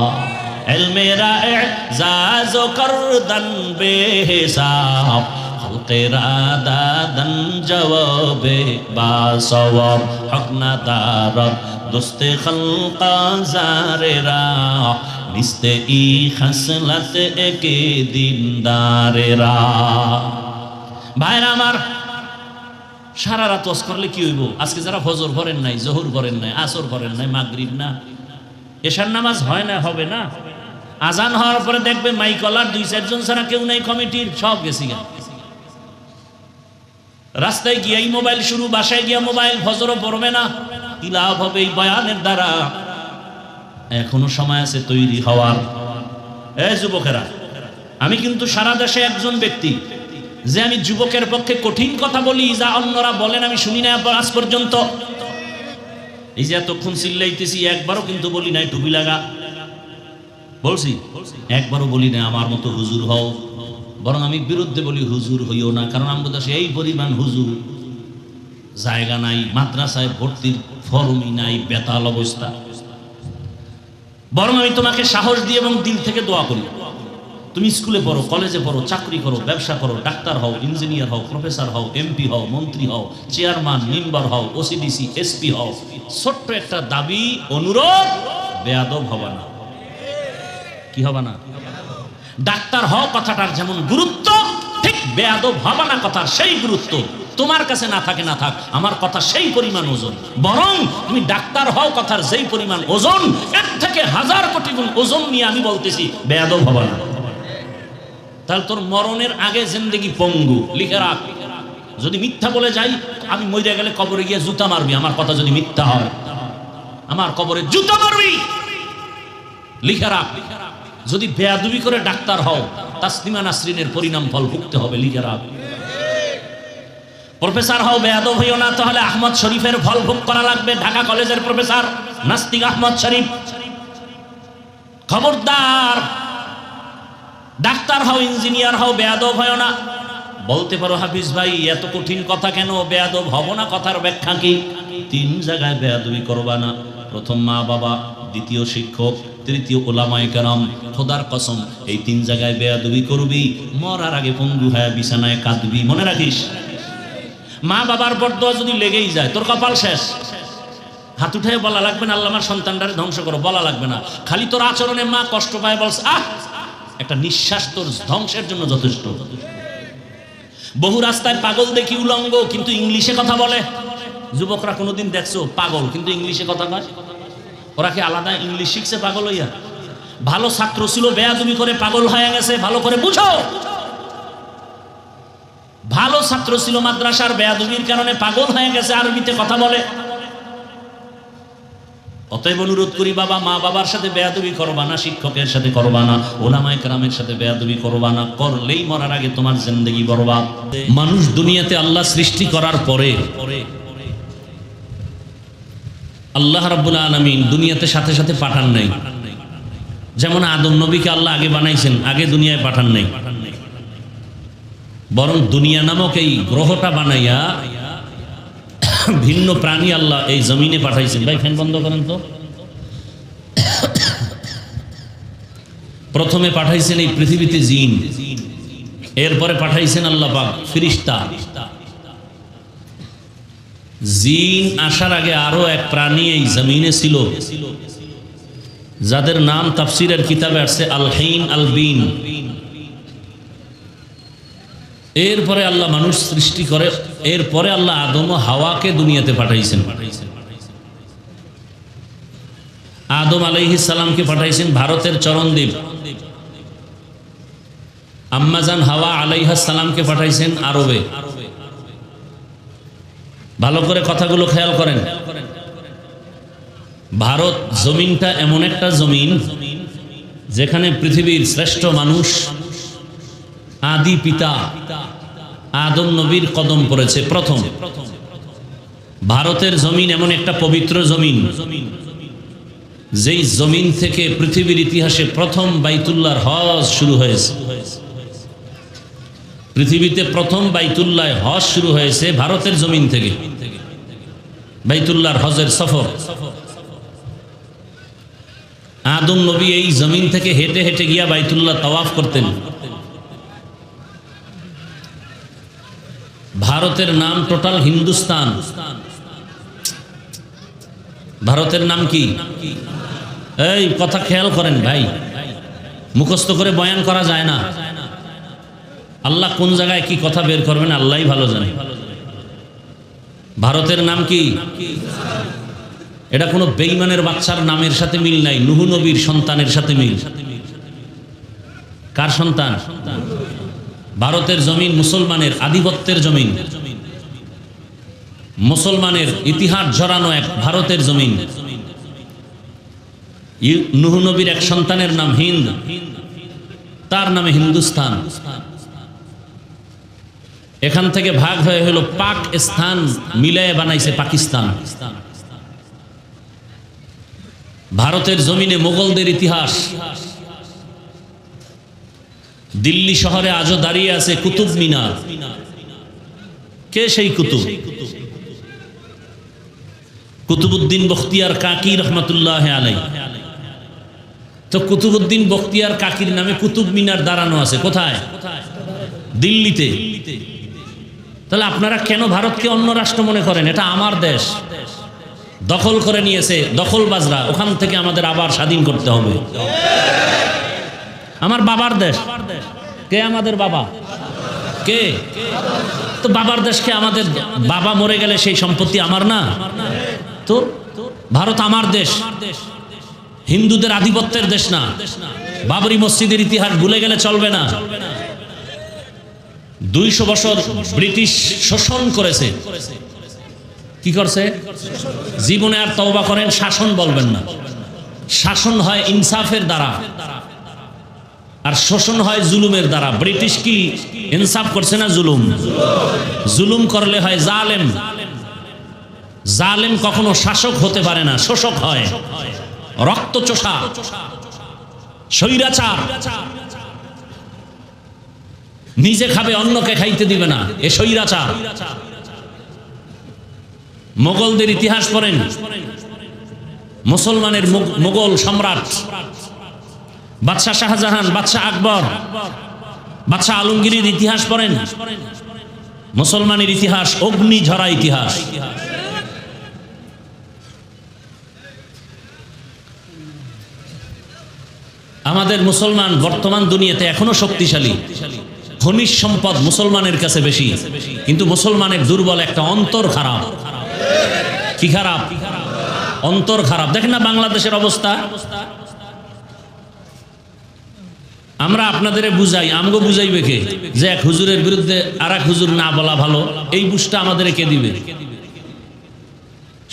এলমেরা এজাজ করদান বেহিসাব, খালকেরা দাদান জওয়াবে বাসওয়াব, হক না দারব দোস্তে খালকা জারেরা, নিস্তে ই খাসলাত একে দিনদারেরা। ভাইরা আমার, সারা রাত ওয়াজ করলে কি হইব? আজকে যারা ফজর পড়েন নাই, জোহর পড়েন নাই, আসর পড়েন নাই, মাগরিব না, এশার নামাজ হয় না, হবে না। আজান হওয়ার পরে দেখবে মাইকলার 2-4 জন ছাড়া কেউ নাই কমিটির, সব গেছি গা। রাস্তায় গিয়াই মোবাইল শুরু, বাসায় গিয়া মোবাইল, ফজরও পড়বে না। কি লাভ হবে এই বয়ানের দ্বারা? এখনো সময় আছে তৈরি হওয়ার। এই যুবকেরা, আমি কিন্তু সারা দেশে একজন ব্যক্তি যে আমি যুবকের পক্ষে কঠিন কথা বলি, যা অন্যরা বলেন আমি শুনি না আজ পর্যন্ত। এই যে এতক্ষণ চিল্লাইতেছি, একবারও কিন্তু বলি নাই টুপি লাগা, বলছি? একবারও বলি না আমার মতো হুজুর হও। বরং আমি বিরুদ্ধে বলি হুজুর হইও না, কারণ আমাদের দেশে এই পরিমাণ হুজুর, জায়গা নাই, মাদ্রাসায় ভর্তির ফরমই নাই, বেতাল অবস্থা। বরং আমি তোমাকে সাহস দিয়ে এবং দিল থেকে দোয়া করি, তুমি স্কুলে পড়ো, কলেজে পড়ো, চাকরি করো, ব্যবসা করো, ডাক্তার হও, ইঞ্জিনিয়ার হও, প্রফেসর হও, এমপি হও, মন্ত্রী হও, চেয়ারম্যান, মেম্বার হও, ওসিডিসি, এসপি হও। ছোট্ট একটা দাবি, অনুরোধ, বেয়াদব হবা না। কি হবা না? ডাক্তার হও কথাটার যেমন গুরুত্ব, ঠিক বেয়াদব হবা না কথার সেই গুরুত্ব। তোমার কাছে না থাকে না থাক, আমার কথা সেই পরিমাণ ওজন। বরং তুমি ডাক্তার হও, কথার যেই পরিমাণ ওজন, এর থেকে 1000 কোটি গুণ ওজন নিয়ে আমি বলতেছি বেয়াদব হবা না। তাহলে তোর মরণের আগে জিন্দেগি পঙ্গু, লিখে রাখ। যদি মিথ্যা বলে যাই, আমি মরে গেলে কবরে গিয়ে জুতা মারবি, আমার কথা যদি মিথ্যা হয়, আমার কবরে জুতা মারবি, লিখে রাখ। যদি বেয়াদবি করে ডাক্তার হও, তাসলিমা নাসরিনের পরিণাম ফল ভুগতে হবে, লিখে রাখ। প্রফেসর হও, বেয়াদব হইও না, তাহলে আহমদ শরীফের ফল ভোগ করা লাগবে। ঢাকা কলেজের প্রফেসর নাস্তিক আহমদ শরীফ, খবরদার। ডাক্তার হও, ইঞ্জিনিয়ার হও, বেয়াদব হইও না। বলতে পারো হাফিজ ভাই এত কঠিন কথা কেন, বেয়াদব হব না কথার ব্যাখ্যা কি? 3 জায়গায় বেয়াদবি করবা না। প্রথম মা বাবা, দ্বিতীয় শিক্ষক, তৃতীয় ওলামায়ে কেরাম। খোদার কসম এই 3 জায়গায় বেয়াদবি করবি, মরার আগে পঙ্গু হয়ে বিছানায় কাঁদবি, মনে রাখিস। মা বাবার বরদোয়া যদি লেগেই যায়, তোর কপাল শেষ। হাত উঠে বলা লাগবে না আল্লাহ আমার সন্তানটারে ধ্বংস করো, বলা লাগবে না। খালি তোর আচরণে মা কষ্ট পায়, বলছে আহ, একটা নিঃশ্বাস তোর ধ্বংসের জন্য যথেষ্ট। বহু রাস্তায় পাগল দেখি উলঙ্গ, কিন্তু ইংলিশে কথা বলে। যুবকরা কোনোদিন দেখছো পাগল কিন্তু ইংলিশে কথা কয়? ওরা কি আলাদা ইংলিশ শিখছে পাগল হইয়া? ভালো ছাত্র ছিল, বেয়াদবি করে পাগল হয়ে গেছে, ভালো করে বুঝো। ভালো ছাত্র ছিল মাদ্রাসার, বেয়াদবির কারণে পাগল হয়ে গেছে, আরবিতে কথা বলে। অতএব অনুরোধ করি বাবা, মা বাবার সাথে বেয়াদবি করবা না, শিক্ষকের সাথে করবা না, ওলামায়ে কেরামের সাথে বেয়াদবি করবা না। করলেই মরার আগে তোমার জিন্দেগি বরবাদ। মানুষ দুনিয়াতে আল্লাহ সৃষ্টি করার পরে আল্লাহ রাব্বুল আলামিন দুনিয়াতে সাথে সাথে পাঠান নাই। যেমন আদম নবীকে আল্লাহ আগে বানাইছেন, আগে দুনিয়ায় পাঠান নাই। বরং দুনিয়া নামক এই গ্রহটা বানাইয়া ভিন্ন প্রাণী আল্লাহ এই জমিনে পাঠাইছেন। ভাই ফ্যান বন্ধ করেন তো। প্রথমে পাঠাইছেন এই পৃথিবীতে জিন, এরপরে পাঠাইছেন আল্লাহ পাক ফেরেশতা। জিন আসার আগে আরো এক প্রাণী এই জমিনে ছিল, যাদের নাম তাফসীরের কিতাবে আসছে আল হিন আল বিন। এরপরে আল্লাহ মানুষ সৃষ্টি করে, এরপরে আল্লাহ আদম ও হাওয়াকে দুনিয়াতে পাঠাইছেন। আদম আলাইহিস সালামকে পাঠাইছেন ভারতের চরণদ্বীপ, আম্মাজান হাওয়া আলাইহিস সালামকে পাঠাইছেন আরবে। ভালো করে কথাগুলো খেয়াল করেন। ভারত জমিনটা এমন একটা জমিন যেখানে পৃথিবীর শ্রেষ্ঠ মানুষ আদি পিতা আদম নবীর কদম পড়েছে প্রথম। ভারতের জমিন এমন একটা পবিত্র জমিন, যেই জমিন থেকে পৃথিবীর ইতিহাসে প্রথম বাইতুল্লাহর হজ শুরু হয়েছে। পৃথিবীতে প্রথম বাইতুল্লাহ হজ শুরু হয়েছে ভারতের জমিন থেকে। বাইতুল্লাহর হজের সফর আদম নবী এই জমিন থেকে হেঁটে হেঁটে গিয়া বাইতুল্লাহ তাওয়াফ করতেন। ভারতের নাম টোটাল হিন্দুস্তান। ভারতের নাম কি? এই কথা খেয়াল করেন ভাই, মুখস্থ করে বয়ান করা যায় না। আল্লাহ কোন জায়গায় কি কথা বের করবেন আল্লাহই ভালো জানে। ভারতের নাম কি? এটা কোনো বেঈমানের বাচ্চার নামের সাথে মিল নাই, নূহ নবীর সন্তানের সাথে মিল। কার সন্তান? ভারতের জমিন মুসলমানের আধিপত্যের জমিন, মুসলমানের ইতিহাস জড়ানো এক ভারতের জমিন। নূহ নবীর এক সন্তানের নাম হিন্দ, তার নামে হিন্দুস্তান। এখান থেকে ভাগ হয়ে হলো পাকিস্তান, মিলায়ে বানাইছে পাকিস্তান। ভারতের জমিনে মোগলদের ইতিহাস। দিল্লি শহরে আজও দাঁড়িয়ে আছে কুতুব মিনার। কে সেই কুতুব? কুতুবউদ্দিন বখতিয়ার কাকি রহমাতুল্লাহ আলাইহি। তো কুতুবউদ্দিন বখতিয়ার কাকির নামে কুতুব মিনার দাঁড়ানো আছে কোথায়? দিল্লিতে। তাহলে আপনারা কেন ভারতকে অন্য রাষ্ট্র মনে করেন? এটা আমার দেশ, দখল করে নিয়েছে দখলবাজরা, ওখান থেকে আমাদের আবার স্বাধীন করতে হবে। আমার বাবার দেশ। কে আমাদের বাবা? কে? তো বাবার দেশকে আমাদের বাবা মরে গেলে সেই সম্পত্তি আমার না? তো ভারত আমার দেশ, হিন্দুদের আধিপত্যের দেশ না। বাবরি মসজিদের ইতিহাস ভুলে গেলে চলবে না। 200 বছর ব্রিটিশ শোষণ করেছে। কি করছে? জীবনে আর তওবা করেন, শাসন বলবেন না। শাসন হয় ইনসাফের দ্বারা, আর শোষণ হয় জুলুমের দ্বারা। ব্রিটিশ কি ইনসাফ করছে না জুলুম? জুলুম করলে হয় জালেম। জালেম কখনো শাসক হতে পারে না, শোষক হয়। রক্তচোষা, স্বৈরাচার, নিজে খাবে অন্যকে খাইতে দিবে না, এ স্বৈরাচার। মোগলদের ইতিহাস পড়েন, মুসলমানের মোগল সম্রাট বাদশাহ শাহজাহান, বাদশাহ আকবর, বাদশাহ আলমগীরের ইতিহাস পড়েন। মুসলমানের ইতিহাস অগ্নি ঝরা ইতিহাস। আমাদের মুসলমান বর্তমান দুনিয়াতে এখনো শক্তিশালী, খনিজ সম্পদ মুসলমানের কাছে বেশি, কিন্তু মুসলমানের দুর্বল একটা অন্তর খারাপ। কি খারাপ? অন্তর খারাপ। দেখেন না বাংলাদেশের অবস্থা। আমরা আপনাদের বুঝাই, আমগো বুঝাইবে কে? যে এক হুজুরের বিরুদ্ধে আর এক হুজুর না বলা ভালো, এই বুঝটা আমাদের কে দিবে?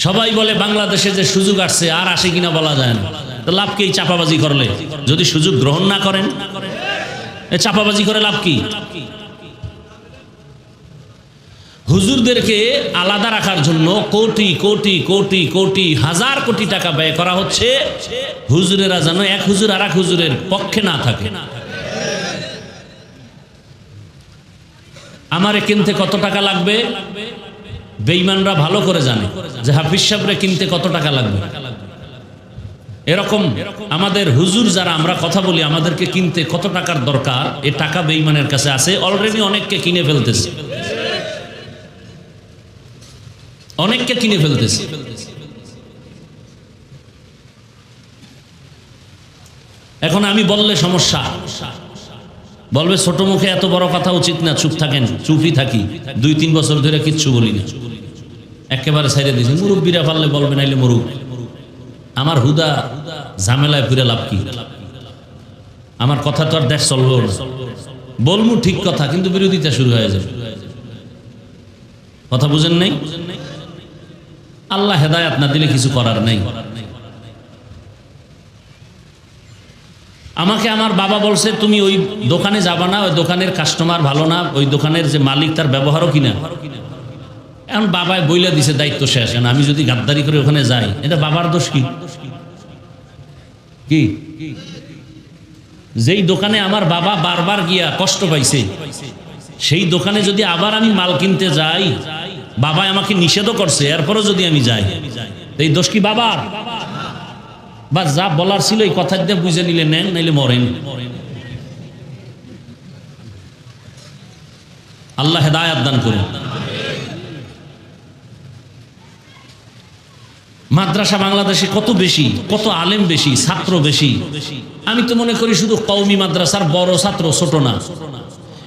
সবাই বলে বাংলাদেশে যে সুযোগ আসছে, আর আসে কিনা বলা যায় না। তো লাভ কি চাপাবাজি করলে? যদি সুযোগ গ্রহণ না করেন, চাপাবাজি করে লাভ কি? হুজুরদেরকে আলাদা রাখার জন্য কোটি কোটি কোটি কোটি হাজার কোটি টাকা ব্যয় করা হচ্ছে। হুজুরেরা যেন এক হুজুর আর এক হুজুরের পক্ষে না থাকে। আমারে কিনতে কত টাকা লাগবে বেঈমানরা ভালো করে জানে, যে হাফিজ সাহেবরে কিনতে কত টাকা লাগবে। এরকম আমাদের হুজুর যারা আমরা কথা বলি, আমাদেরকে কিনতে কত টাকার দরকার, এ টাকা বেঈমানের কাছে আছে। অলরেডি অনেককে কিনে ফেলতেছে, অনেককে কিনে ফেলতেছে। এখন আমি বললে সমস্যা, বলবে ছোট মুখে এত বড় কথা উচিত না, চুপ থাকেন। চুপই থাকি, 2-3 বছর ধরে কিচ্ছু বলি না, একেবারে ছাইড়ে দিয়েছি। মুরব্বীরা পারলে বলবে, নাইলে মরুক। আমার হুদা ঝামেলায় ফিরে লাভ কি? আমার কথা তো আর দেশ চলবেও না। বলমু ঠিক কথা, কিন্তু বিরোধিতা শুরু হয়ে যাবে। কথা বুঝেন নাই? আল্লাহ হেদায়াত না দিলে কিছু করার নাই। আমাকে আমার বাবা বলছে, তুমি ওই দোকানে যাবা না, ওই দোকানের কাস্টমার ভালো না, ওই দোকানের যে মালিক তার ব্যবহারও কিনা। এখন বাবায় বইলা দিছে, দায়িত্ব শেষ। আমি যদি গাদ্দারি করে ওখানে যাই, এটা বাবার দোষ কি? কি যেই দোকানে আমার বাবা বারবার গিয়া কষ্ট পাইছে, সেই দোকানে যদি আবার আমি মাল কিনতে যাই, বাবা আমাকে নিষেধও করছে, এরপরও যদি আমি যাই, এই দোষ কি বাবার? বা যা বলার ছিল এই কথা দিয়ে বুঝে নিলে নেন, নাইলে মরেন। আল্লাহ হেদায়াত দান করুন। মাদ্রাসা বাংলাদেশে কত বেশি, কত আলেম বেশি, ছাত্র বেশি। আমি তো মনে করি শুধু কওমি মাদ্রাসার বড় ছাত্র ছোট না।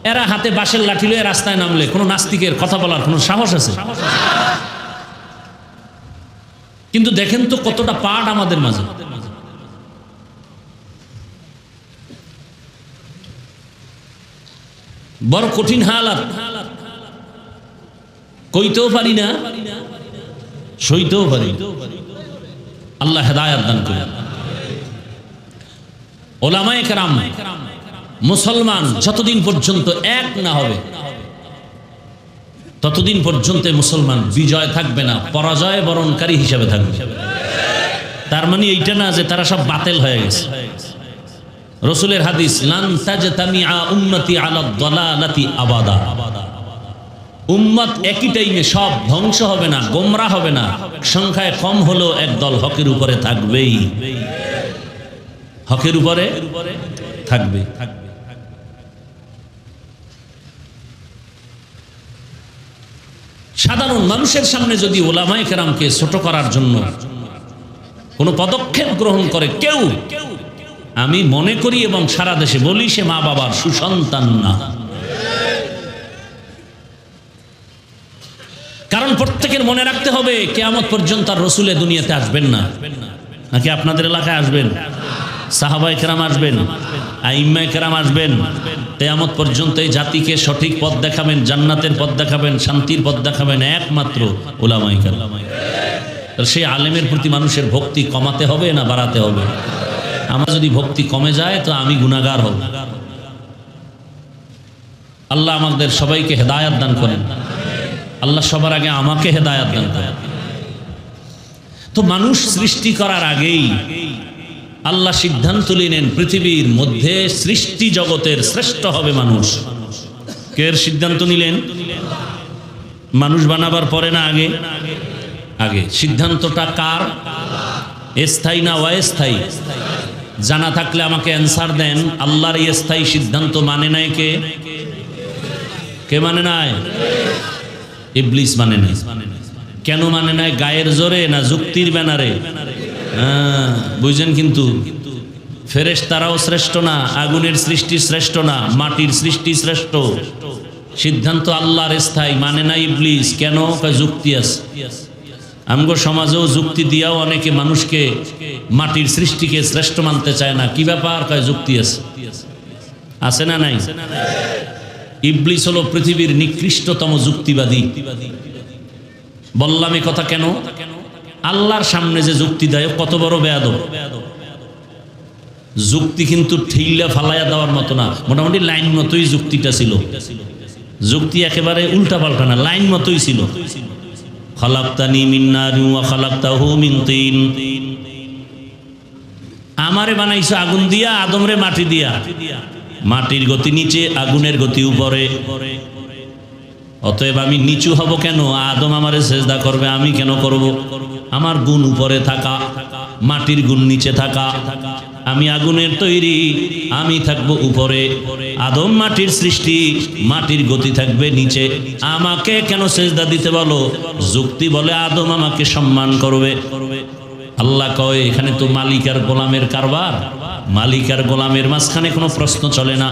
এরা হাতে বাঁশের লাঠি লয়ে রাস্তায় নামলে কোনো নাস্তিকের কথা বলার কোনো সাহস আছে? কিন্তু দেখেন তো কতটা পাঠ আমাদের মাঝে। বড় কঠিন হালাত, কইতেও পারি না, সইতেও পারি। আল্লাহ হেদায়াত দান করুন। ওলামায়ে কেরাম, মুসলমান যতদিন পর্যন্ত এক না হবে, ততদিন পর্যন্ত মুসলমান বিজয় থাকবে না, পরাজয় বরণকারী হিসেবে থাকবে। তার মানে এইটা না যে তারা সব বাতিল হয়ে গেছে। রাসূলের হাদিস, লান তাজতামিআ উম্মতি আলা দালালাতি আবাদা। উম্মত একই টাইমে সব ধ্বংস হবে না, গোমরা হবে না, সংখ্যায় কম হলেও একদল হকের উপরে থাকবেই, হকের উপরে থাকবে। সাধারণ মানুষের সামনে যদি ওলামায়ে কেরামকে ছোট করার জন্য কোনো পদক্ষেপ গ্রহণ করে কেউ, আমি মনে করি এবং সারা দেশে বলি, সে মা বাবার সুসন্তান না। প্রত্যেকের মনে রাখতে হবে কিয়ামত পর্যন্ত আর রসুল দুনিয়াতে আসবেন না। নাকি আপনাদের এলাকায় আসবেন? সাহাবায়ে কেরাম আসবেন, আইম্মায়ে কেরাম আসবেন। কিয়ামত পর্যন্ত এই জাতিকে সঠিক পথ দেখাবেন, জান্নাতের পথ দেখাবেন, শান্তির পথ দেখাবেন একমাত্র উলামায়ে কেরাম। সেই আলেমের প্রতি মানুষের ভক্তি কমাতে হবে না বাড়াতে হবে? আমার যদি ভক্তি কমে যায় তো আমি গুনাহগার হব। আল্লাহ আমাদের সবাইকে হেদায়েত দান করেন। আল্লাহ সবার আগে আমাকে হেদায়েত দান করেন। তো মানুষ সৃষ্টি করার আগেই আল্লাহ সিদ্ধান্ত নিলেন পৃথিবীর মধ্যে সৃষ্টি জগতের শ্রেষ্ঠ হবে মানুষ। কের সিদ্ধান্ত নিলেন? মানুষ বানাবার পরে না আগে? আগে। সিদ্ধান্তটা কার? স্থায়ী না অস্থায়ী? জানা থাকলে আমাকে অ্যান্সার দেন। আল্লাহর এই স্থায়ী সিদ্ধান্ত মানে নাই কে? কে মানে নাই? ইবলিস মানে নাই। কেন মানে নাই? গায়ের জোরে না যুক্তির ব্যানারে? বুঝছেন? কিন্তু ফেরেশতারাও শ্রেষ্ঠ না, আগুনের সৃষ্টি শ্রেষ্ঠ না, মাটির সৃষ্টি শ্রেষ্ঠ। সিদ্ধান্ত আল্লাহর স্থায়ী, মানে না ইবলিস। কেন? যুক্তি আছে। আমগো সমাজেও যুক্তি দিয়াও অনেকে মানুষকে মাটির সৃষ্টিকে শ্রেষ্ঠ মানতে চায় না। কি ব্যাপার? যুক্তি আছে। আছে না নাই? ইবলিস হলো পৃথিবীর নিকৃষ্টতম যুক্তিবাদী। বললাম এ কথা কেন? আল্লাহর সামনে যে যুক্তি দেয় কত বড় বেয়াদব। যুক্তি কিন্তু ঠিল্লা ফালাইয়া দেওয়ার মতো না, মোটামুটি লাইন মতোই যুক্তিটা ছিল। যুক্তি একেবারে উল্টা পাল্টা না, লাইন মতোই ছিল। খালাকতানি মিন নারিন ওয়া খালাকতাহু মিন তিন। আমারে বানাইছো আগুন দিয়া, আদমরে মাটি দিয়া। মাটির গতি নিচে, আগুনের গতি উপরে। অতএব আমি নিচু হব কেন? আদম আমারে সেজদা করবে, আমি কেন করব? আমার গুণ উপরে থাকা, মাটির গুণ নিচে থাকা। আমি আগুনের তৈরি, আমি থাকবো উপরে। আদম মাটির সৃষ্টি, মাটির গতি থাকবে নিচে। আমাকে কেন সেজদা দিতে বলো? যুক্তি বলে আদম আমাকে সম্মান করবে। আল্লাহ কয় এখানে তো মালিক আর গোলামের কারবার। মালিক আর গোলামের মাঝখানে কোনো প্রশ্ন চলে না।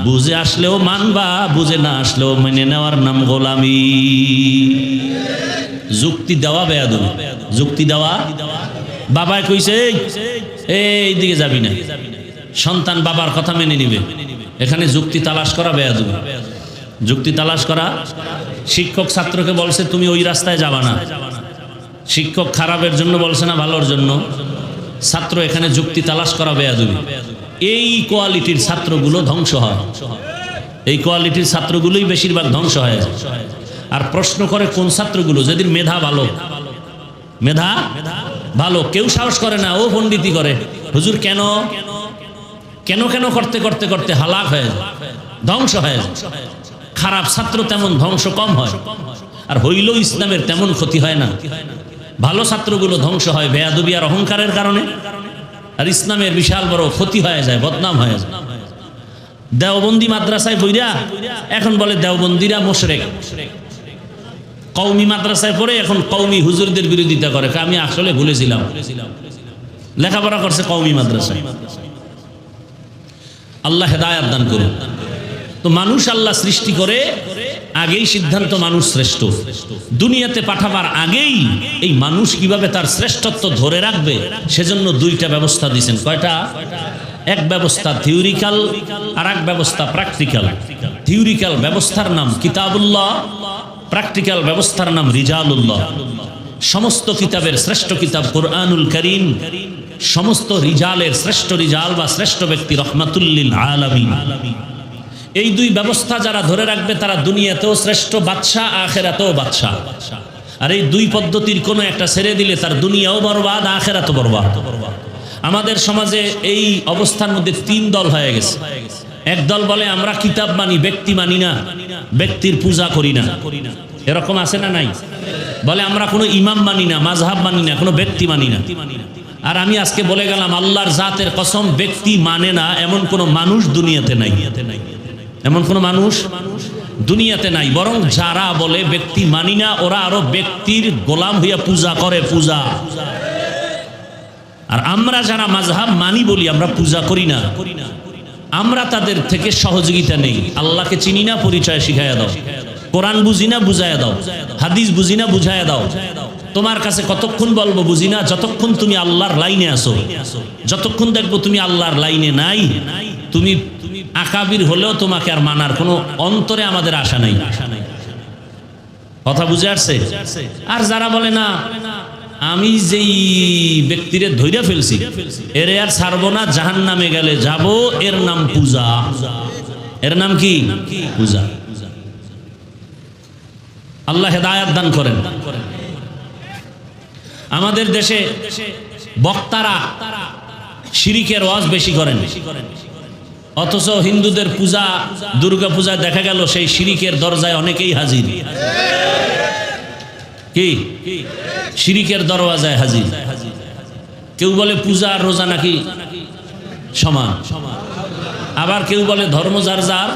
বুঝে আসলেও মানবা, বুঝে না আসলেও মেনে নেওয়ার নাম গোলামি। যুক্তি দেওয়া বেয়াদবি। যুক্তি দেওয়া। বাবা কইছে এই দিকে যাবি না, সন্তান বাবার কথা মেনে নিবে। এখানে যুক্তি তালাশ করা বেয়াদবি। যুক্তি তালাশ করা। শিক্ষক ছাত্রকে বলছে তুমি ওই রাস্তায় যাবা না। শিক্ষক খারাপের জন্য বলছে না ভালোর জন্য? ছাত্র এখানে যুক্তি তালাশ করা বেয়াদবি। এই কোয়ালিটির ছাত্রগুলো ধ্বংস হয়। এই কোয়ালিটির ছাত্রগুলোই বেশিরভাগ ধ্বংস হয়। আর প্রশ্ন করে কোন ছাত্রগুলো? যেদিন মেধা ভালো, মেধা ভালো, কেউ সাহস করে না, ও পণ্ডিতি করে। হুজুর কেন কেন কেন করতে করতে করতে হালাক হয়ে যায়, ধ্বংস হয়ে যায়। খারাপ ছাত্র তেমন ধ্বংস কম হয়, আর হইলেও ইসলামের তেমন ক্ষতি হয় না। ভালো ছাত্রগুলো ধ্বংস হয় বেয়াদবি আর অহংকারের কারণে, আর ইসলামের বিশাল বড় ক্ষতি হয়ে যায়, বদনাম হয়ে যায়। দেওবন্দি মাদ্রাসায় বইরা এখন বলে দেওবন্দিরা মুশরিক। কওমি মাদ্রাসায় পড়ে এখন কওমি হুজুরদের বিরোধিতা করে। আমি আসলে ভুলেছিলাম, লেখাপড়া করছে কওমি মাদ্রাসায়। আল্লাহ হেদায়েত দান করুন। তো মানুষ আল্লাহ সৃষ্টি করে আগেই সিদ্ধান্ত মানুষ শ্রেষ্ঠ। দুনিয়াতে পাঠাবার আগেই এই মানুষ কিভাবে তার শ্রেষ্ঠত্ব ধরে রাখবে সেজন্য দুইটা ব্যবস্থা দিয়েছেন। কয়টা? এক ব্যবস্থা থিওরিক্যাল, আর এক ব্যবস্থা প্র্যাকটিক্যাল। থিওরিক্যাল ব্যবস্থার নাম কিতাবুল্লাহ, প্র্যাকটিক্যাল ব্যবস্থার নাম রিজালুল্লাহ। সমস্ত কিতাবের শ্রেষ্ঠ কিতাব কুরআনুল কারীম, সমস্ত রিজালের শ্রেষ্ঠ রিজাল বা শ্রেষ্ঠ ব্যক্তি রহমাতুল লিল আলামিন। এই দুই ব্যবস্থা যারা ধরে রাখবে তারা দুনিয়াতেও শ্রেষ্ঠ বাদশা, আখিরাতেও বাদশা। আর এই দুই পদ্ধতির কোনো একটা ছেড়ে দিলে তার দুনিয়াও বরবাদ, আখিরাতও বরবাদ। আমাদের সমাজে এই অবস্থার মধ্যে তিন দল হয়ে গেছে। এক দল বলে আমরা কিতাব মানি, ব্যক্তি মানি না, ব্যক্তির পূজা করি না। এরকম আছে না নাই? বলে আমরা কোনো ইমাম মানি না, মাযহাব মানি না, কোনো ব্যক্তি মানি না। আর আমি আজকে বলে গেলাম আল্লাহর জাতের কসম, ব্যক্তি মানে না এমন কোনো মানুষ দুনিয়াতে নাই। এমন কোনো মানুষ দুনিয়াতে নাই। বরং যারা বলে ব্যক্তি মানি না, ওরা আরো ব্যক্তির গোলাম হইয়া পূজা করে, পূজা। আর আমরা যারা মাযহাব মানি বলি আমরা পূজা করি না, আমরা তাদের থেকে সহযোগিতা নেই। আল্লাহকে চিনি না, পরিচয় শিখাইয়া দাও। কোরআন বুঝি না বুঝাইয়া দাও, হাদিস বুঝি না বুঝাইয়া দাও। তোমার কাছে কতক্ষণ বলবো বুঝি না, যতক্ষণ তুমি আল্লাহর লাইনে আসো। যতক্ষণ দেখবো তুমি আল্লাহর লাইনে নাই, তুমি আকাবির হলেও তোমাকে আর মানার কোনো অন্তরে আমাদের আশা নাই। কথা বুঝে আসছে? আর যারা বলে না আমি যেই ব্যক্তিরে ধৈর্য ফেলছি এরে আর ছাড়বো না, জাহান্নামে গেলে যাব, এর নাম পূজা। এর নাম কি? পূজা। আল্লাহ হেদায়াত দান করেন। আমাদের দেশে বক্তারা শিরিকের ওয়াজ বেশি করেন, অথচ হিন্দুদের পূজা, দুর্গা পূজা দেখা গেল সেই শিরিকের দরজায় অনেকেই হাজির। কি শিরিকের দরওয়াজায় হাজির। কেউ বলে পূজা আর রোজা নাকি সমান, আবার কেউ বলে ধর্ম যার যার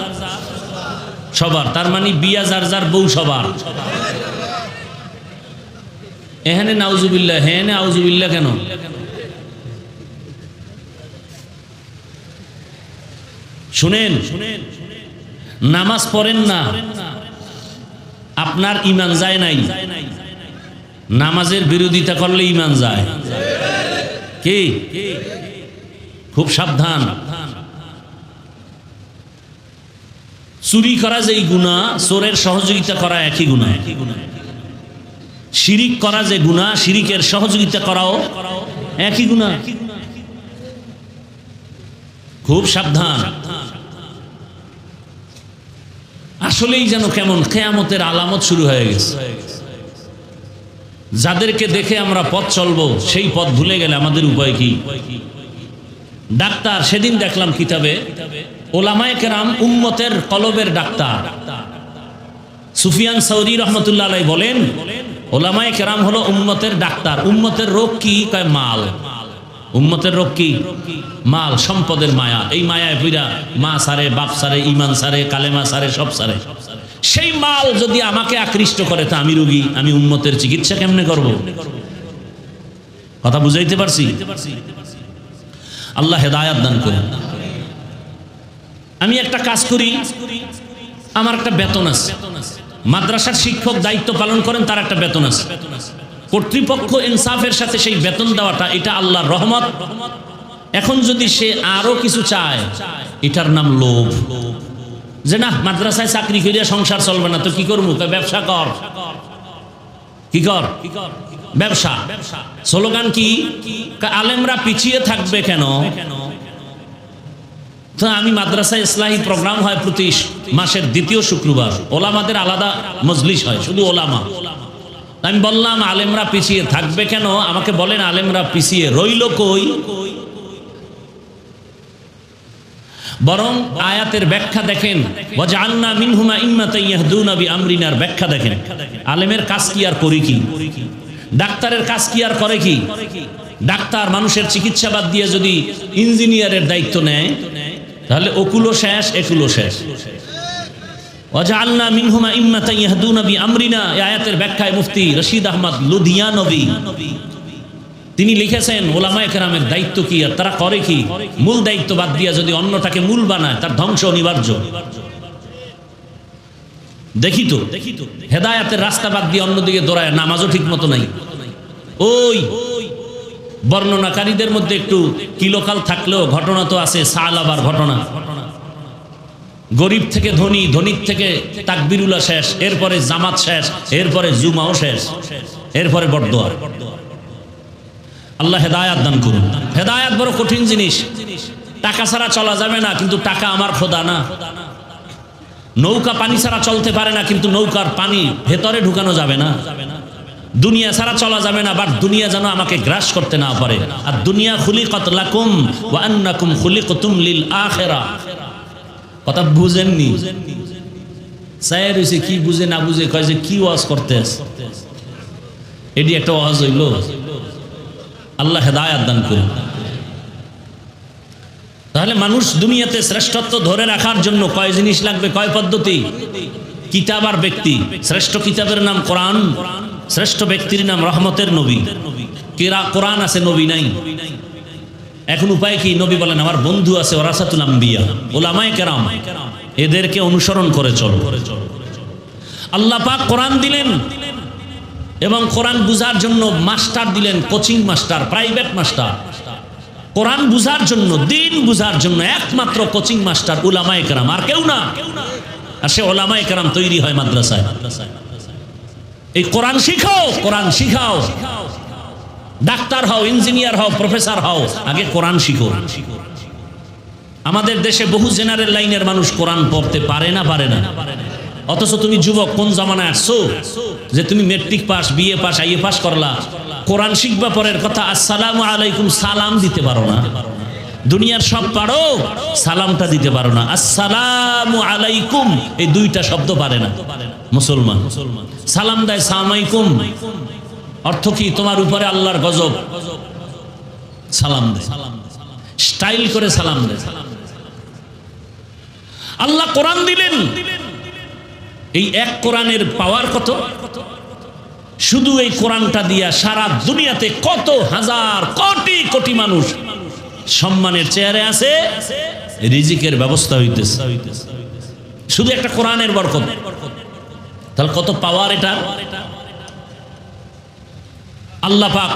সবার, তার মানে বিয়া যার যার বউ সবার। এখানে নাউজুবিল্লাহ, হ্যাঁ আউজুবিল্লাহ কেন? শুনেন, নামাজ পড়েন না, আপনার ঈমান যায় নাই। নামাজের বিরোধিতা করলে ঈমান যায়। কি? খুব সাবধান। চুরি করা যেই গুনাহ, চোরের সহযোগিতা করা একই গুনাহ। শিরিক করা যে গুনাহ, শিরিকের সহযোগিতা করাও একই গুনাহ। খুব সাবধান। আসলেই যেন কেমন কিয়ামতের আলামত শুরু হয়ে গেছে। যাদেরকে দেখে আমরা পথ চলবো সেই পথ ভুলে গেলে আমাদের উপায় কি? ডাক্তার, সেদিন দেখলাম কিতাবে, ওলামায়ে কেরাম উম্মতের কলবের ডাক্তার। সুফিয়ান সাউরি রহমতুল্লাহ আলাইহি বলেন, ওলামায়ে কেরাম হলো উম্মতের ডাক্তার। উম্মতের রোগ কি? কয় মাল। উম্মতের রোগ কি? মাল, সম্পদের মায়া। এই মায়ায় পুরা মা সারে, বাপ সারে, ঈমান সারে, কালেমা সারে, সব সারে। সেই মাল যদি আমাকে আকৃষ্ট করে তা আমি রোগী, আমি উম্মতের চিকিৎসা কেমনে করব? কথা বুঝাইতে পারছি? আল্লাহ হেদায়াত দান করেন। আমি একটা কাজ করি, আমার একটা বেতন আছে। মাদ্রাসার শিক্ষক দায়িত্ব পালন করেন, তার একটা বেতন আছে। কর্তৃপক্ষ ইনসাফের সাথে সেই বেতন দেওয়াটা, এটা আল্লাহর রহমত। এখন যদি সে আরো কিছু চায়, এটার নাম লোভ। যে না, মাদ্রাসায় চাকরি করিয়া সংসার চলবে না, তো কি করবো? ব্যবসা কর। কি কর? ব্যবসা। স্লোগান কি? আলেমরা পিছিয়ে থাকবে কেন? তো আমি মাদ্রাসায় ইসলাহি প্রোগ্রাম হয় প্রতি মাসের দ্বিতীয় শুক্রবার, ওলামাদের আলাদা মজলিস হয়, শুধু ওলামা। আমি বললাম আলেমরা পিছিয়ে থাকবে কেন? আমাকে বলেন আলেমরা পিছিয়ে রইল কই? বরং আয়াতের ব্যাখ্যা দেখেন, ওয়াজআলনা মিনহুমা ইম্মাতান ইয়াহদুনা বিআমরিনার ব্যাখ্যা দেখেন। আলেমের কাজ কি আর করি কি? ডাক্তারের কাজ কি আর করে কি? ডাক্তার মানুষের চিকিৎসা বাদ দিয়ে যদি ইঞ্জিনিয়ারের দায়িত্ব নেয়, তাহলে ওকুলো শেষ, একুলো শেষ। ওয়াজআলনা মিনহুমা ইম্মাতান ইয়াহদুনা বিআমরিনা, এই আয়াতের ব্যাখ্যায় মুফতি রশিদ আহমদ লুধিয়ানবী তিনি লিখেছেন ওলামায়ে কেরামের দায়িত্ব কি আর তারা করে কি। মূল দায়িত্ব বাদ দিয়া যদি অন্যটাকে মূল বানায়, তার ধ্বংস অনিবার্য। দেখি তো হেদায়াতের রাস্তা বাদ দিয়ে অন্যদিকে দৌড়ায়, নামাজও ঠিক মতো নাই। ওই বর্ণনাকারীদের মধ্যে একটু কিলোকাল থাকলেও ঘটনা তো আছে, সালাবার ঘটনা। গরিব থেকে ধনী, ধনীর থেকে তাকবিরুল্লাহ শেষ, এরপরে জামাত শেষ, এরপরে জুমাও শেষ, এরপরে বড়দোয়া। আল্লাহ হেদায়াত দান করুন। হেদায়াত বড় কঠিন জিনিস। টাকা ছাড়া চলা যাবে না, কিন্তু টাকা আমার খোদা না। নৌকা পানি ছাড়া চলতে পারে না, কিন্তু নৌকার পানি ভেতরে ঢুকানো যাবে না। দুনিয়া ছাড়া চলা যাবে না, বাট দুনিয়া যেন আমাকে গ্রাস করতে না পারে। আর দুনিয়া খুলিকাত লাকুম ওয়া আন্নাকুম খুলিকতুম লিল আখিরা। কথা বুঝেননি? সায়ের হইছে কি বুঝে না বুঝে কয় যে কি ওয়াজ করতেছ, এটি একটা ওয়াজ হইল। আল্লাহ হেদায়াত দান করুন। তাহলে মানুষ দুনিয়াতে শ্রেষ্ঠত্ব ধরে রাখার জন্য কয় জিনিস লাগবে, কয় পদ্ধতি? কিতাব আর ব্যক্তি। শ্রেষ্ঠ কিতাবের নাম কোরআন, শ্রেষ্ঠ ব্যক্তির নাম রহমতের নবী। কোরআন আছে, নবী নাই। এখন উপায় কি? নবী বলেন আমার বন্ধু আছে, ওরাসাতুল আম্বিয়া, ওলামায়ে কেরাম, এদেরকে অনুসরণ করে চলো। আল্লাহ পাক কোরআন দিলেন এবং কোরআন বুঝার জন্য মাস্টার দিলেন, কোচিং মাস্টার, প্রাইভেট মাস্টার। কোরআন বুঝার জন্য, দিন বুঝার জন্য একমাত্র কোচিং মাস্টার উলামায়ে কেরাম, আর কেউ না। আর সে উলামায়ে কেরাম তৈরি হয় মাদ্রাসায়। এই কোরআন শিখাও, কোরআন শিখাও। ডাক্তার হও, ইঞ্জিনিয়ার হও, প্রফেসর হও, আগে কোরআন শিখো। আমাদের দেশে বহু জেনারেল লাইনের মানুষ কোরআন পড়তে পারে না। অথচ তুমি যুবক, কোন জামানায় আসছো যে তুমি matric pass, BA pass, IA pass করলা, কোরআন শিখবা পরের কথা আসসালামু আলাইকুম সালাম দিতে পারো না। দুনিয়ার সব পারো, সালামটা দিতে পারো না। আসসালামু আলাইকুম এই দুইটা শব্দ পারে না মুসলমান। সালাম দেয় সালামাইকুম, অর্থ কি? তোমার উপরে আল্লাহর গজব। সালাম দেয়, স্টাইল করে সালাম দেয়। আল্লাহ কোরআন দিলেন, এই এক কোরআনের পাওয়ার কত! শুধু এই কোরআনটা দিয়া সারা দুনিয়াতে কত হাজার কোটি কোটি মানুষ সম্মানের চেয়ারে আছে, রিজিকের ব্যবস্থা হইতেছে শুধু একটা কোরআনের বরকত। তাহলে কত পাওয়ার এটা! আল্লাহ পাক,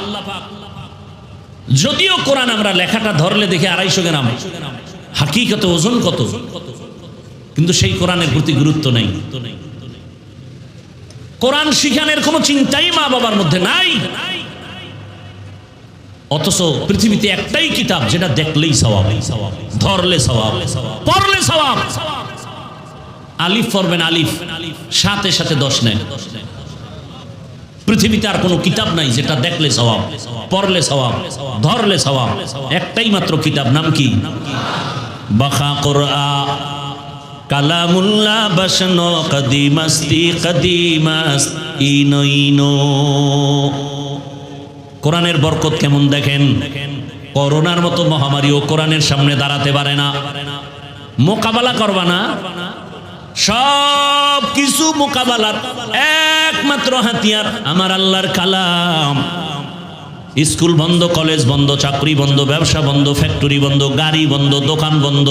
যদিও কোরআন আমরা লেখাটা ধরলে দেখে 250 গ্রাম, হাকিকতে ওজন কত, কিন্তু সেই কোরআনের প্রতি গুরুত্ব নেই। কোরআন শিখানোর কোনো চিন্তাই মা বাবার মধ্যে নাই। অথচ পৃথিবীতে একটাই কিতাব যেটা দেখলেই সওয়াব, ধরলে সওয়াব, পড়লে সওয়াব। আলিফ পড়বেন, আলিফ সাথে সাথে 10 নেন। পৃথিবীতে আর কোনো কিতাব নাই যেটা দেখলে সওয়াব, পড়লে সওয়াব, ধরলে সওয়াব। একটাই মাত্র কিতাব, নাম কি? বাখা কোরআন কালামুল্লাহ বসনো কদিমস্তি কদিমাস ইনো ইনো। কোরআনের বরকত কেমন দেখেন! করোনার মতো মহামারীও কোরআনের সামনে দাঁড়াতে পারে না। মোকাবেলা করবা না, সব কিছু মোকাবেলার একমাত্র হাতিয়ার আমার আল্লাহর কালাম। স্কুল বন্ধ, কলেজ বন্ধ, চাকরি বন্ধ, ব্যবসা বন্ধ, ফ্যাক্টরি বন্ধ, গাড়ি বন্ধ, দোকান বন্ধ,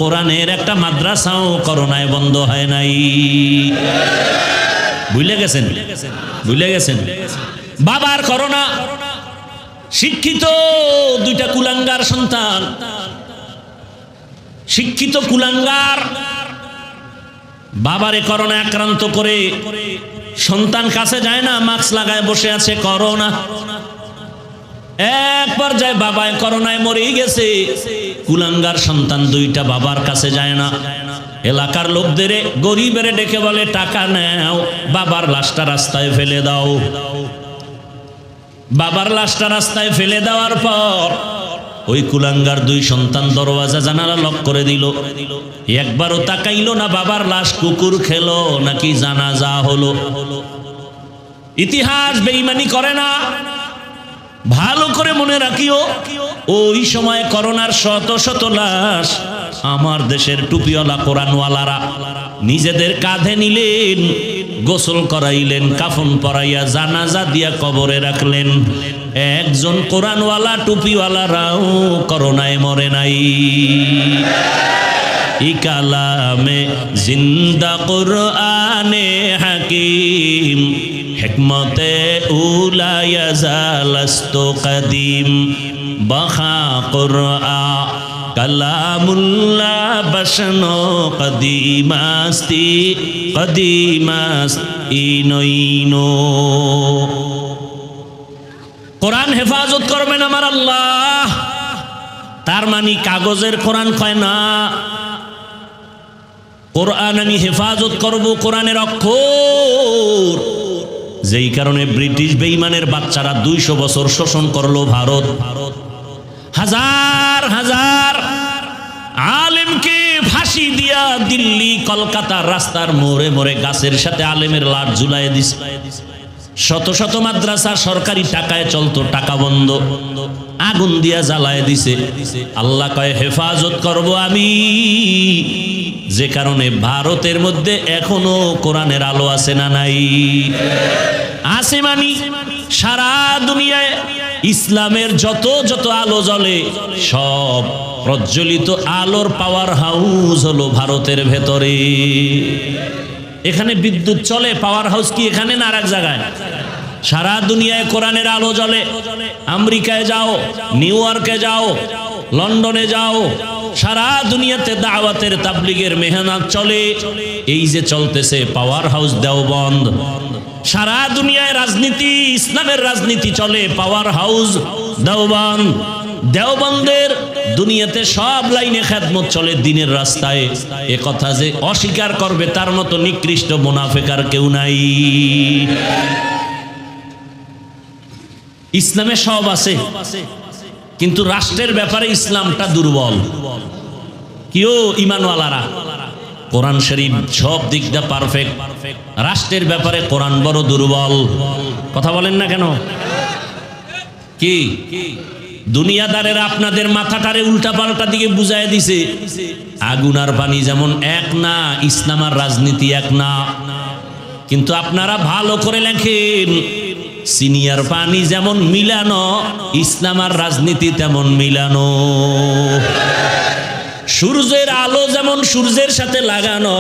কোরআনের একটা মাদ্রাসাও করোনায় বন্ধ হয় নাই। ভুলে গেছেন, ভুলে গেছেন। বাবার করোনা, শিক্ষিত 2টা কুলাঙ্গার সন্তান, শিক্ষিত কুলাঙ্গার বাবারে করোনা আক্রান্ত করে সন্তান কাছে যায় না, মাস্ক লাগায় বসে আছে। করোনা এক পর্যায়ে বাবায় করোনায় মরেই গেছে। কুলাঙ্গার সন্তান 2টা বাবার কাছে যায় না। এলাকার লোকদের, গরিবের ডেকে বলে টাকা নাও, বাবার লাশটা রাস্তায় ফেলে দাও। বাবার লাশটা রাস্তায় ফেলে দেওয়ার পর ওই কুলাঙ্গার 2 সন্তান দরওয়াজা জানালা লক করে দিল। একবারও তাকাইলো না বাবার লাশ কুকুর খেলো নাকি জানাজা হলো। ইতিহাস বেঈমানি করে না। ভালো করে মনে রাখিও, ওই সময় করোনার শত শত লাশ আমার দেশের টুপিওয়ালা কোরআনওয়ালারা নিজেদের কাঁধে নিলেন, গোসল করাইলেন, কাফন পরাইয়া জানাজা দিয়া কবরে রাখলেন। একজন কোরআনওয়ালা টুপিওয়ালারাও করোনায় মরে নাই। ই কালামে জিন্দা কুরআনে হাকিম, হিকমতে উলা ইয়াজালাস্তু কদিম। বাখা কুরআন কালামুল্লাহ বসনো কদিমাস্তি কদিমাস ইনো ইনো। কোরআন হেফাজত করবেন আমার আল্লাহ। তার মানে কাগজের কোরআন কয় না, কোরআন আমি হেফাজত করব, কোরআনের অক্ষর। যেই কারণে ব্রিটিশ বেঈমানের বাচ্চারা 200 বছর শোষণ করলো ভারত। হাজার হাজার আলেমকে ফাঁসি দিয়া দিল্লি, কলকাতার রাস্তার মোড়ে মোড়ে গাছের সাথে আলেমের লাশ ঝুলাই দিছে। শত শত মাদ্রাসা সরকারি টাকায় চলতো, টাকা বন্ধ, আগুন দিয়া জ্বালায় দিছে। আল্লাহ কয় হেফাজত করব আমি। যে কারণে ভারতের মধ্যে এখনো কোরআনের আলো আছে না নাই? আছে। মানি সারা দুনিয়ায় ইসলামের যত যত আলো জ্বলে, সব প্রজ্বলিত আলোর পাওয়ার হাউস হলো ভারতের ভেতরে। এখানে বিদ্যুৎ চলে, পাওয়ার হাউস কি এখানে না আর এক জায়গায়? সারা দুনিয়ায় কোরআনের আলো জ্বলে। আমেরিকায় যাও, নিউ ইয়র্কে যাও, লন্ডনে যাও, সারা দুনিয়াতে দাওয়াতের তাবলীগের মেহনত চলে। এই যে চলতেছে পাওয়ার হাউস দেওবন্দ। সারা দুনিয়ায় রাজনীতি, ইসলামের রাজনীতি চলে, পাওয়ার হাউস দেওবন্দ। দেওবন্দের দুনিয়াতে সব লাইনে খেদমত চলে দ্বীনের রাস্তায়। এ কথা যে অস্বীকার করবে তার মতো নিকৃষ্ট মুনাফিক আর কেউ নাই। ইসলামে সব আছে, কিন্তু রাষ্ট্রের ব্যাপারে ইসলামটা দুর্বল। কিও ঈমানওয়ালারা, কোরআন শরীফ সব দিক দিয়ে পারফেক্ট, রাষ্ট্রের ব্যাপারে কোরআন বড় দুর্বল। কথা বলেন না কেন? কি দুনিয়াদারেরা আপনাদের মাথাটারে উল্টা পাল্টা দিকে বুঝায় দিছে। আগুন আর পানি যেমন এক না, ইসলাম আর রাজনীতি এক না। কিন্তু আপনারা ভালো করে লেখেন, সিনিয়র পানি যেমন মিলানো, ইসলাম আর রাজনীতি তেমন মিলানো। সূর্যের আলো যেমন সূর্যের সাথে লাগানো,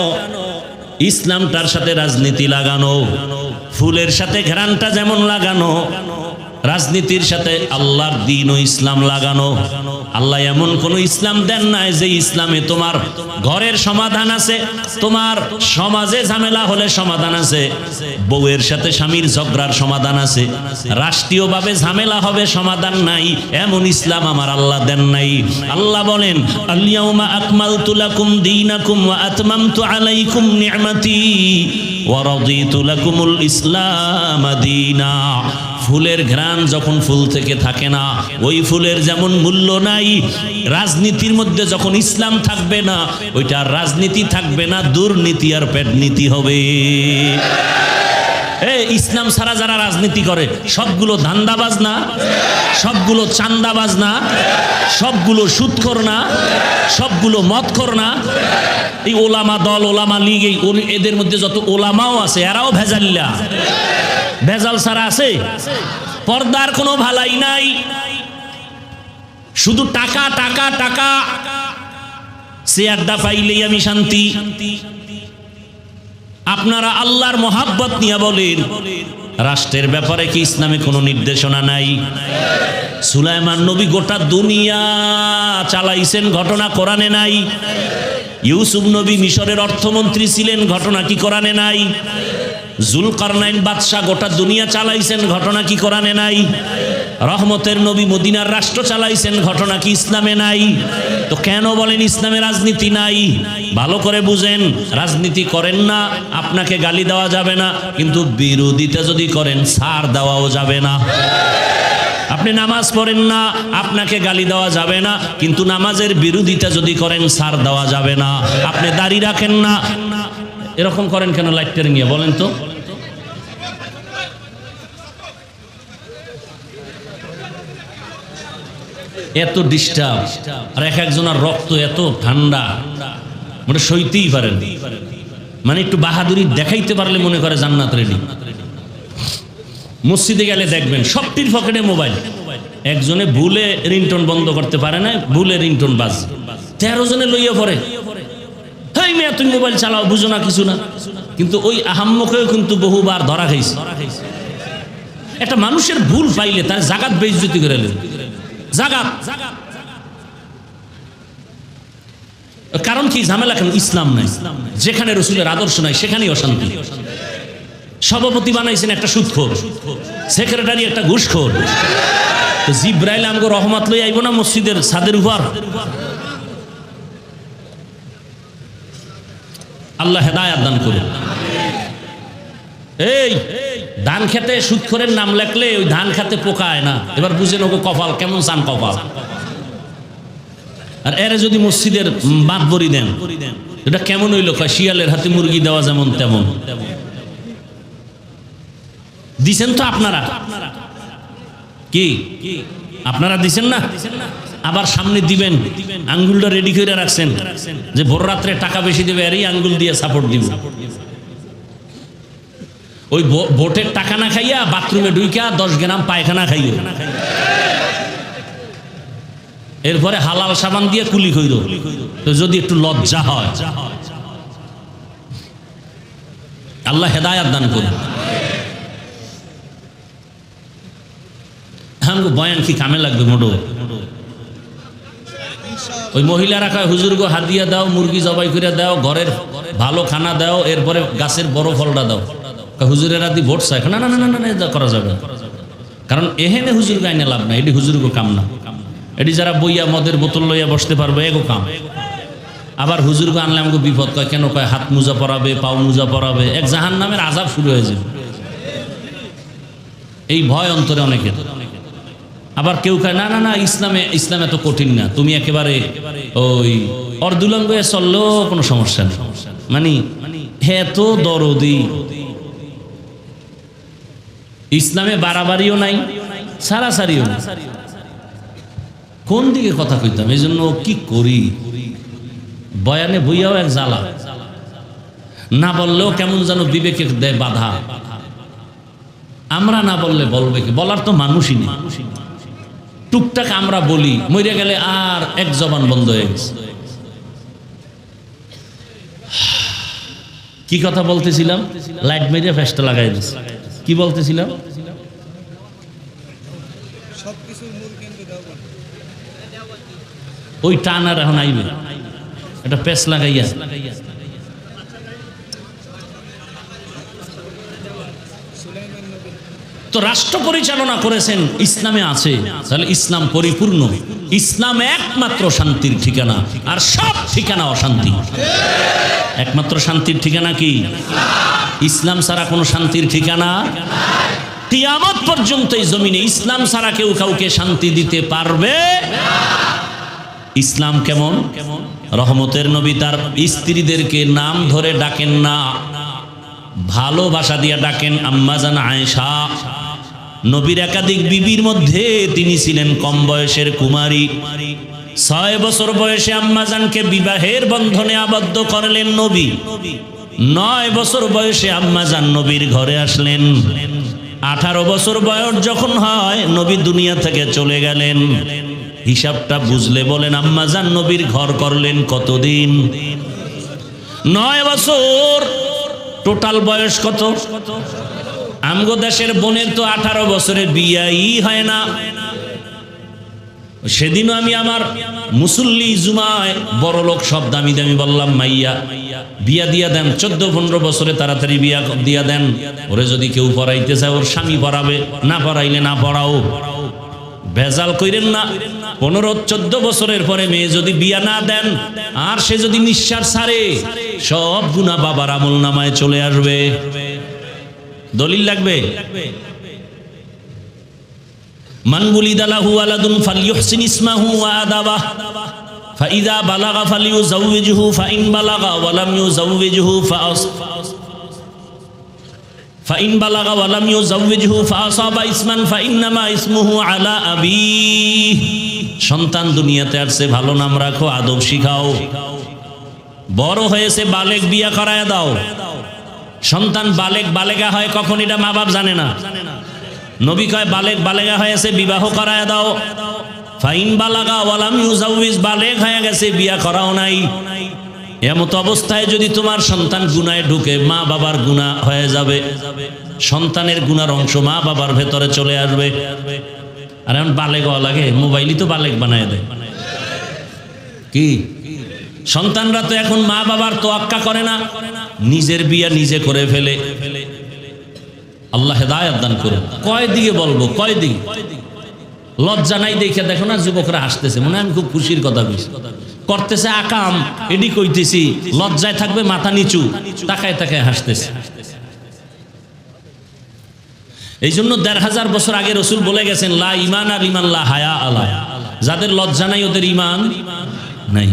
ইসলামটার সাথে রাজনীতি লাগানো। ফুলের সাথে ঘ্রাণটা যেমন লাগানো, রাজনীতির সাথে আল্লাহর দ্বীন ও ইসলাম লাগানো। আল্লাহ এমন কোন ইসলাম দেন নাই যে ইসলামে তোমার ঘরের সমাধান আছে, তোমার সমাজে ঝামেলা হলে সমাধান আছে, বউয়ের সাথে স্বামীর ঝগড়ার সমাধান আছে, রাষ্ট্রীয়ভাবে ঝামেলা হবে সমাধান নাই, এমন ইসলাম আমার আল্লাহ দেন নাই। আল্লাহ বলেন, আল-ইয়াউমা আকমালতু লাকুম দীনাকুম ওয়া আতমামতু আলাইকুম নি'মাতি ওয়া রাদিতু লাকুমুল ইসলাম দীনা। ফুলের ঘ্রাণ যখন ফুল থেকে থাকে না, ওই ফুলের যেমন মূল্য নাই, রাজনীতির মধ্যে যখন ইসলাম থাকবে না, ওইটা রাজনীতি থাকবে না, দুর্নীতি আর পেটনীতি হবে। ইসলাম ছাড়া যারা রাজনীতি করে সবগুলো ধান্দাবাজ না, সবগুলো চান্দাবাজ না, সবগুলো সুদখোর না, সবগুলো মদখোর না। এই ওলামা দল, ওলামা লীগ, এদের মধ্যে যত ওলামাও আছে এরাও ভেজাল্লা। ভেজাল ছাড়া আছে? পর্দার কোনো ভালাই নাই, শুধু টাকা টাকা টাকা। চেয়ারটা পাইলেই আমি শান্তি। আপনারা আল্লাহর মহাব্বত নিয়ে বলেন, রাষ্ট্রের ব্যাপারে কি ইসলামে কোনো নির্দেশনা নাই? সুলাইমান নবী গোটা দুনিয়া চালাইছেন, ঘটনা কোরআনে নাই। ইউসুফ নবী মিশরের অর্থমন্ত্রী ছিলেন, ঘটনা কি কোরআনে নাই? জুলকারনাইন বাদশাহ গোটা দুনিয়া চালাইছেন, ঘটনা কি কোরআনে নাই? রহমতের নবী মদিনার রাষ্ট্র চালাইছেন, ঘটনা কি ইসলামে নাই? তো কেন বলেন ইসলামে রাজনীতি নাই? ভালো করে বুঝেন, রাজনীতি করেন না আপনাকে গালি দেওয়া যাবে না, কিন্তু বিরোধিতা যদি করেন ছাড় দেওয়াও যাবে না। আপনি নামাজ পড়েন না, আপনাকে গালি দেওয়া যাবে না, কিন্তু নামাজের বিরোধিতা যদি করেন ছাড় দেওয়া যাবে না। আপনি দাড়ি রাখেন না, এরকম করেন কেন লাইটটা নিয়ে বলেন তো? এত ডিস্টার্ব, আর এক একজনের রক্ত এত ঠান্ডা, মানে সইতেই পারেন। মানে একটু বাহাদুরি দেখাইতে পারলে মনে করে জান্নাত রেডি। মসজিদে গেলে দেখবেন সবটির পকেটে মোবাইল। একজনে ভুলে রিংটোন বন্ধ করতে পারে না, ভুলে রিংটোন বাজ, 13 জনে লইয়া পড়ে। হেই মেয়ে, তুমি মোবাইল চালাও, বুঝো না কিছু না। কিন্তু ওই আহাম্মকেও কিন্তু বহুবার ধরা খাইছে। একটা মানুষের ভুল পাইলে তার জাগাত বেইজ্জতি করে নেবে, জাগাত। কারণ কি? ঝামেলা কেন? ইসলাম নাই। যেখানে রসুলের আদর্শ নাই সেখানেই অশান্তি। সভাপতি বানাইছেন একটা সুদখোর, সেক্রেটারি একটা ঘুষখোর। তো জিব্রাইল আমগো রহমত লই আইব না মসজিদের ছাদের উপর? আল্লাহ হেদায়েত দান করুন। এই ধান খেতে সুদখোরের নাম লেখলে ওই ধান খেতে পোকায় না। এবার বুঝেন ওকে কপাল কেমন, চান কপাল। আর এরে যদি মসজিদের বাঁধবরি দেন, এটা কেমন হইল? শিয়ালের হাতে মুরগি দেওয়া যেমন তেমন। দিছেন তো আপনারা? কি আপনারা দিছেন না? আবার সামনে দিবেন, আঙ্গুলটা রেডি করে রাখছেন যে ভোর রাত্রে টাকা বেশি দেবে, আর এই আঙ্গুল দিয়ে সাপোর্ট দিব। ওই ভোটের টাকা না খাইয়া বাথরুমে ঢুইকা 10 গ্রাম পায়খানা খাইও, এরপরে হালাল সাবান দিয়ে কুলি কইরো, তো যদি একটু লজ্জা হয়। আল্লাহ হেদায়াত দান করুন। আমাকে বয়ান কি কামে লাগবে মোটো? ওই মহিলারা কয় হুজুর গো হাদিয়া দাও, মুরগি জবাই করে দাও, ঘরের ভালো খানা দাও, এরপরে গাছের বড় ফলটা দাও। হুজুরের আদি ভোট চায় না, না না না না, এটা করা যাবে। কারণ এহেনে হুজুর গাইনে লাভ না, এটি হুজুর গো কাম না। এটি যারা বইয়া মদের বোতল লইয়া বসতে পারবে এগো কাম। আবার হুজুর গো আনলে আমাকে বিপদ, কয় কেন? কয় হাত মোজা পরাবে, পাও মোজা পরাবে, এক জাহান নামের আযাব শুরু হয়ে যাবে। এই ভয় অন্তরে অনেকের। আবার কেউ কয় না না না, ইসলাম এত কঠিন না, তুমি একেবারে ওই অর্ধুলঙ্গ চললেও কোনো সমস্যা নেই। মানে এত দরদি, ইসলামে বাড়াবাড়িও নাই, সারাসারিও নাই। কোন দিকে কথা কইতাম? এই জন্য কি করি, বয়ানে বইয়াও এক জ্বালা, না বললেও কেমন যেন বিবেকে দেয় বাধা। আমরা না বললে বলবে কি? বলার তো মানুষই নেই। টুকটাক আমরা বলি, মরে গেলে আর এক জবান বন্ধ হয়ে গেছে। কি কথা বলতেছিলাম? লাইট মেরে ফেসটা লাগাই দিচ্ছে। কি বলতেছিলাম? ওই টান আর এখন আইবে, এটা পেস লাগাইয়া। তো রাষ্ট্র পরিচালনা করেছেন ইসলামে আছে, তাহলে ইসলাম পরিপূর্ণ। ইসলাম একমাত্র শান্তির ঠিকানা, আর সব ঠিকানা অশান্তি। একমাত্র শান্তির ঠিকানা কি? ইসলাম ছাড়া কোনো শান্তির ঠিকানা। কিয়ামত পর্যন্ত এই জমিনে ইসলাম ছাড়া কেউ কাউকে শান্তি দিতে পারবে। ইসলাম কেমন? রহমতের নবী তার স্ত্রীদেরকে নাম ধরে ডাকেন না, ভালোবাসা দিয়ে ডাকেন আম্মা জান আয়েশা। নবীর একাধিক বিবির মধ্যে তিনি ছিলেন কম বয়সের কুমারী। 6 বছর বয়সে আম্মাজানকে বিবাহের বন্ধনে আবদ্ধ করলেন নবী। 9 বছর বয়সে আম্মাজান নবীর ঘরে আসলেন। 18 বছর বয়স যখন হয় নবী দুনিয়া থেকে চলে গেলেন। হিসাবটা বুঝলে বলেন আম্মাজান নবীর ঘর করলেন কতদিন? 9 বছর। টোটাল বয়স কত? আমগো দেশের বোনের তো 18 বছরে বিয়াই হয় না। সেদিনও আমি আমার মুসল্লি জুমায় বড় লোক সব দামি দামি বললাম, মাইয়া বিয়া দিয়া দেন, 14-15 বছরে তাড়াতাড়ি বিয়া দিয়া দেন। ওরে যদি কেউ পড়াইতে চায় ওর স্বামী পড়াবে, না পড়াইলে না পড়াও। ভেজাল কইরেন না। 15-14 বছরের পরে মেয়ে যদি বিয়া না দেন আর সে যদি নিঃশ্বাস ছাড়ে, সব গুনাহ বাবার আমল নামায় চলে আসবে। দলিল লাগবে। মান বুলিদা লাহু ওয়ালাদুন ফালইউহসিন ইসমাহু ওয়া আদাবাহ ফাইযা বালাগা ফালিউযাওবিজহু ফাইন বালাগা ওয়া লাম ইউযাওবিজহু ফাইন বালাগা ওয়া লাম ইউযাওবিজহু ফাআসাবা ইসমান ফাইন্নামা ইসমুহু আলা আবিহ। সন্তান দুনিয়াতে আসছে, ভালো নাম রাখো, আদব শিখাও। বড় হয়েছে বালেগ, বিয়া করায় দাও। সন্তান বালেগ বালেগা হয় কখন এটা মা বাপ জানে না। নবী কয় বালেগ বালেগা হয়েছে বিবাহ করায় দাও। ফাইন বালাগা ওয়া লাম ইউযাওবিজ, বালেগ হয়ে গেছে বিয়া করাও নাই। এমত অবস্থায় যদি তোমার সন্তান গুনাহে ঢুকে, মা বাবার গুনাহ হয়ে যাবে। সন্তানের গুনার অংশ মা বাবার ভেতরে চলে আসবে। আর এখন বালেগ লাগে, মোবাইলই তো বালেগ বানায় দেয়। কি সন্তানরা তো এখন মা বাবার তোয়াক্কা করে না, নিজের বিয়া নিজে করে ফেলে। আল্লাহ হেদায়েত দান করুন। কয় দিকে বলবো, কয় দিকে? লজ্জা নাই দেখে দেখো না যুবকরা হাসতেছে, মনে হয় আমি খুব খুশির কথা বলছি। করতেছে আকাম, এডি কইতেছি, লজ্জায় থাকবে মাথা নিচু, তাকায় তাকায় হাসতেছে। এই জন্য 1500 বছর আগে রসুল বলে গেছেন, লা ঈমান লিমান লা হায়া আলা, যাদের লজ্জা নাই ওদের ঈমান নাই।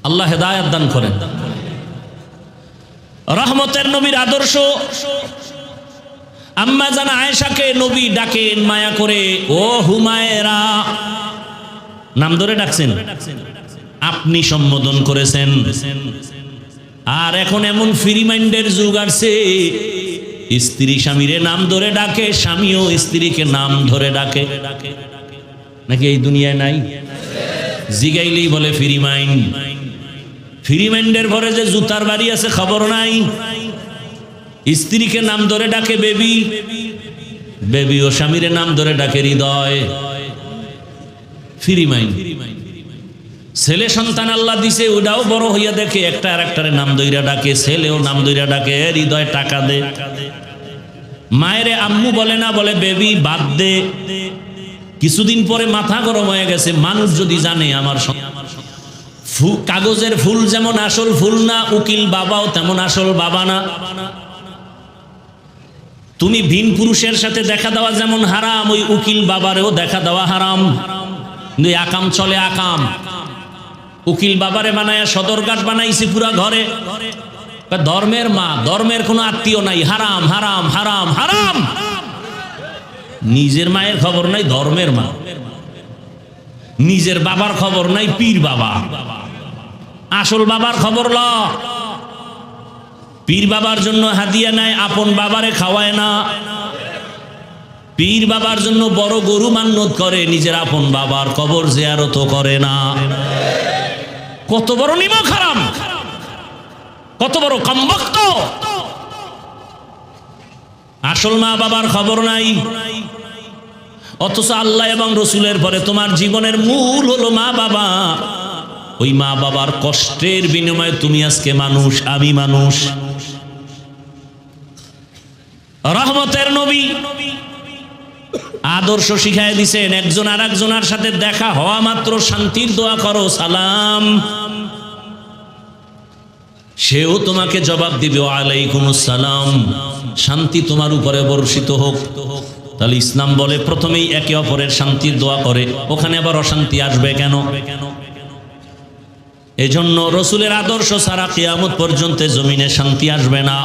আল্লাহ হেদায়েত দান করেন। রহমতের নবীর আদর্শ। আম্মা জান আয়েশাকে নবী ডাকেন মায়া করে, ও হুমায়রা, নাম ধরে ডাকছেন, আপনি সম্বোধন করেছেন। আর এখন এমন ফ্রি মাইন্ডের যুগ আসছে, স্ত্রী স্বামীরে নাম ধরে ডাকে, স্বামীও স্ত্রীকে নাম ধরে ডাকে। নাকি এই দুনিয়ায় নাই? জিগাইলেই বলে ফ্রি মাইন্ড। ফ্রি মাইন্ডের ঘরে যে জুতার বাড়ি আছে খবর নাই। স্ত্রীকে নাম ধরে ডাকে বেবি, বেবি ও স্বামীর নাম ধরে ডাকে হৃদয়। Free mind. ছেলে সন্তান আল্লাহ দিছে, ওটাও বড় হইয়া দেখে একটা আর একটারে নাম ধইরা ডাকে, ছেলেও নাম ধইরা ডাকে, হৃদয় টাকা দে। মায়েরে আম্মু বলে না, বলে বেবি বাদ দে। কিছুদিন পরে মাথা গরম হয়ে গেছে, মানুষ যদি জানে আমার কাগজের ফুল যেমন আসল ফুল না, উকিল বাবাও তেমন আসল বাবা না। তুমি ভিন পুরুষের সাথে দেখা দেওয়া যেমন হারাম, ওই উকিল বাবারেও দেখা দেওয়া হারাম। কিন্তু আকাম চলে আকাম। উকিল বাবারে বানায় সদরঘাট বানাইছি পুরা ঘরে। ধর্মের মা, ধর্মের কোনো আত্মীয় নাই, হারাম হারাম হারাম হারাম। নিজের মায়ের খবর নাই, ধর্মের মা। নিজের বাবার খবর নাই, পীর বাবা। আসল বাবার খবর ল। পীর বাবার জন্য হাদিয়া নেয়, আপন বাবারে খাওয়ায় না। পীর বাবার জন্য বড় গরু মান্নত করে, নিজের আপন বাবার কবর জিয়ারত করে না। কত বড় নিমক হারাম, কত বড় কমবক্ত। আসল মা বাবার খবর নাই, অথচ আল্লাহ এবং রসুলের পরে তোমার জীবনের মূল হলো মা বাবা। ওই মা বাবার কষ্টের বিনিময়ে তুমি আজকে মানুষ, আমি মানুষ। রহমতের নবী আদর্শ শিখায় দিছেন, একজন আর একজনের সাথে দেখা হওয়া মাত্র শান্তির দোয়া করো, সালাম। সেও তোমাকে জবাব দিবে ওয়ালাইকুমুস সালাম, শান্তি তোমার উপরে বর্ষিত হোক। তাহলে ইসলাম বলে প্রথমেই একে অপরের শান্তির দোয়া করে, ওখানে আবার অশান্তি আসবে কেন? এজন্য রসুলের আদর্শ ছাড়া কিয়ামত পর্যন্ত জমিনে শান্তি আসবে না।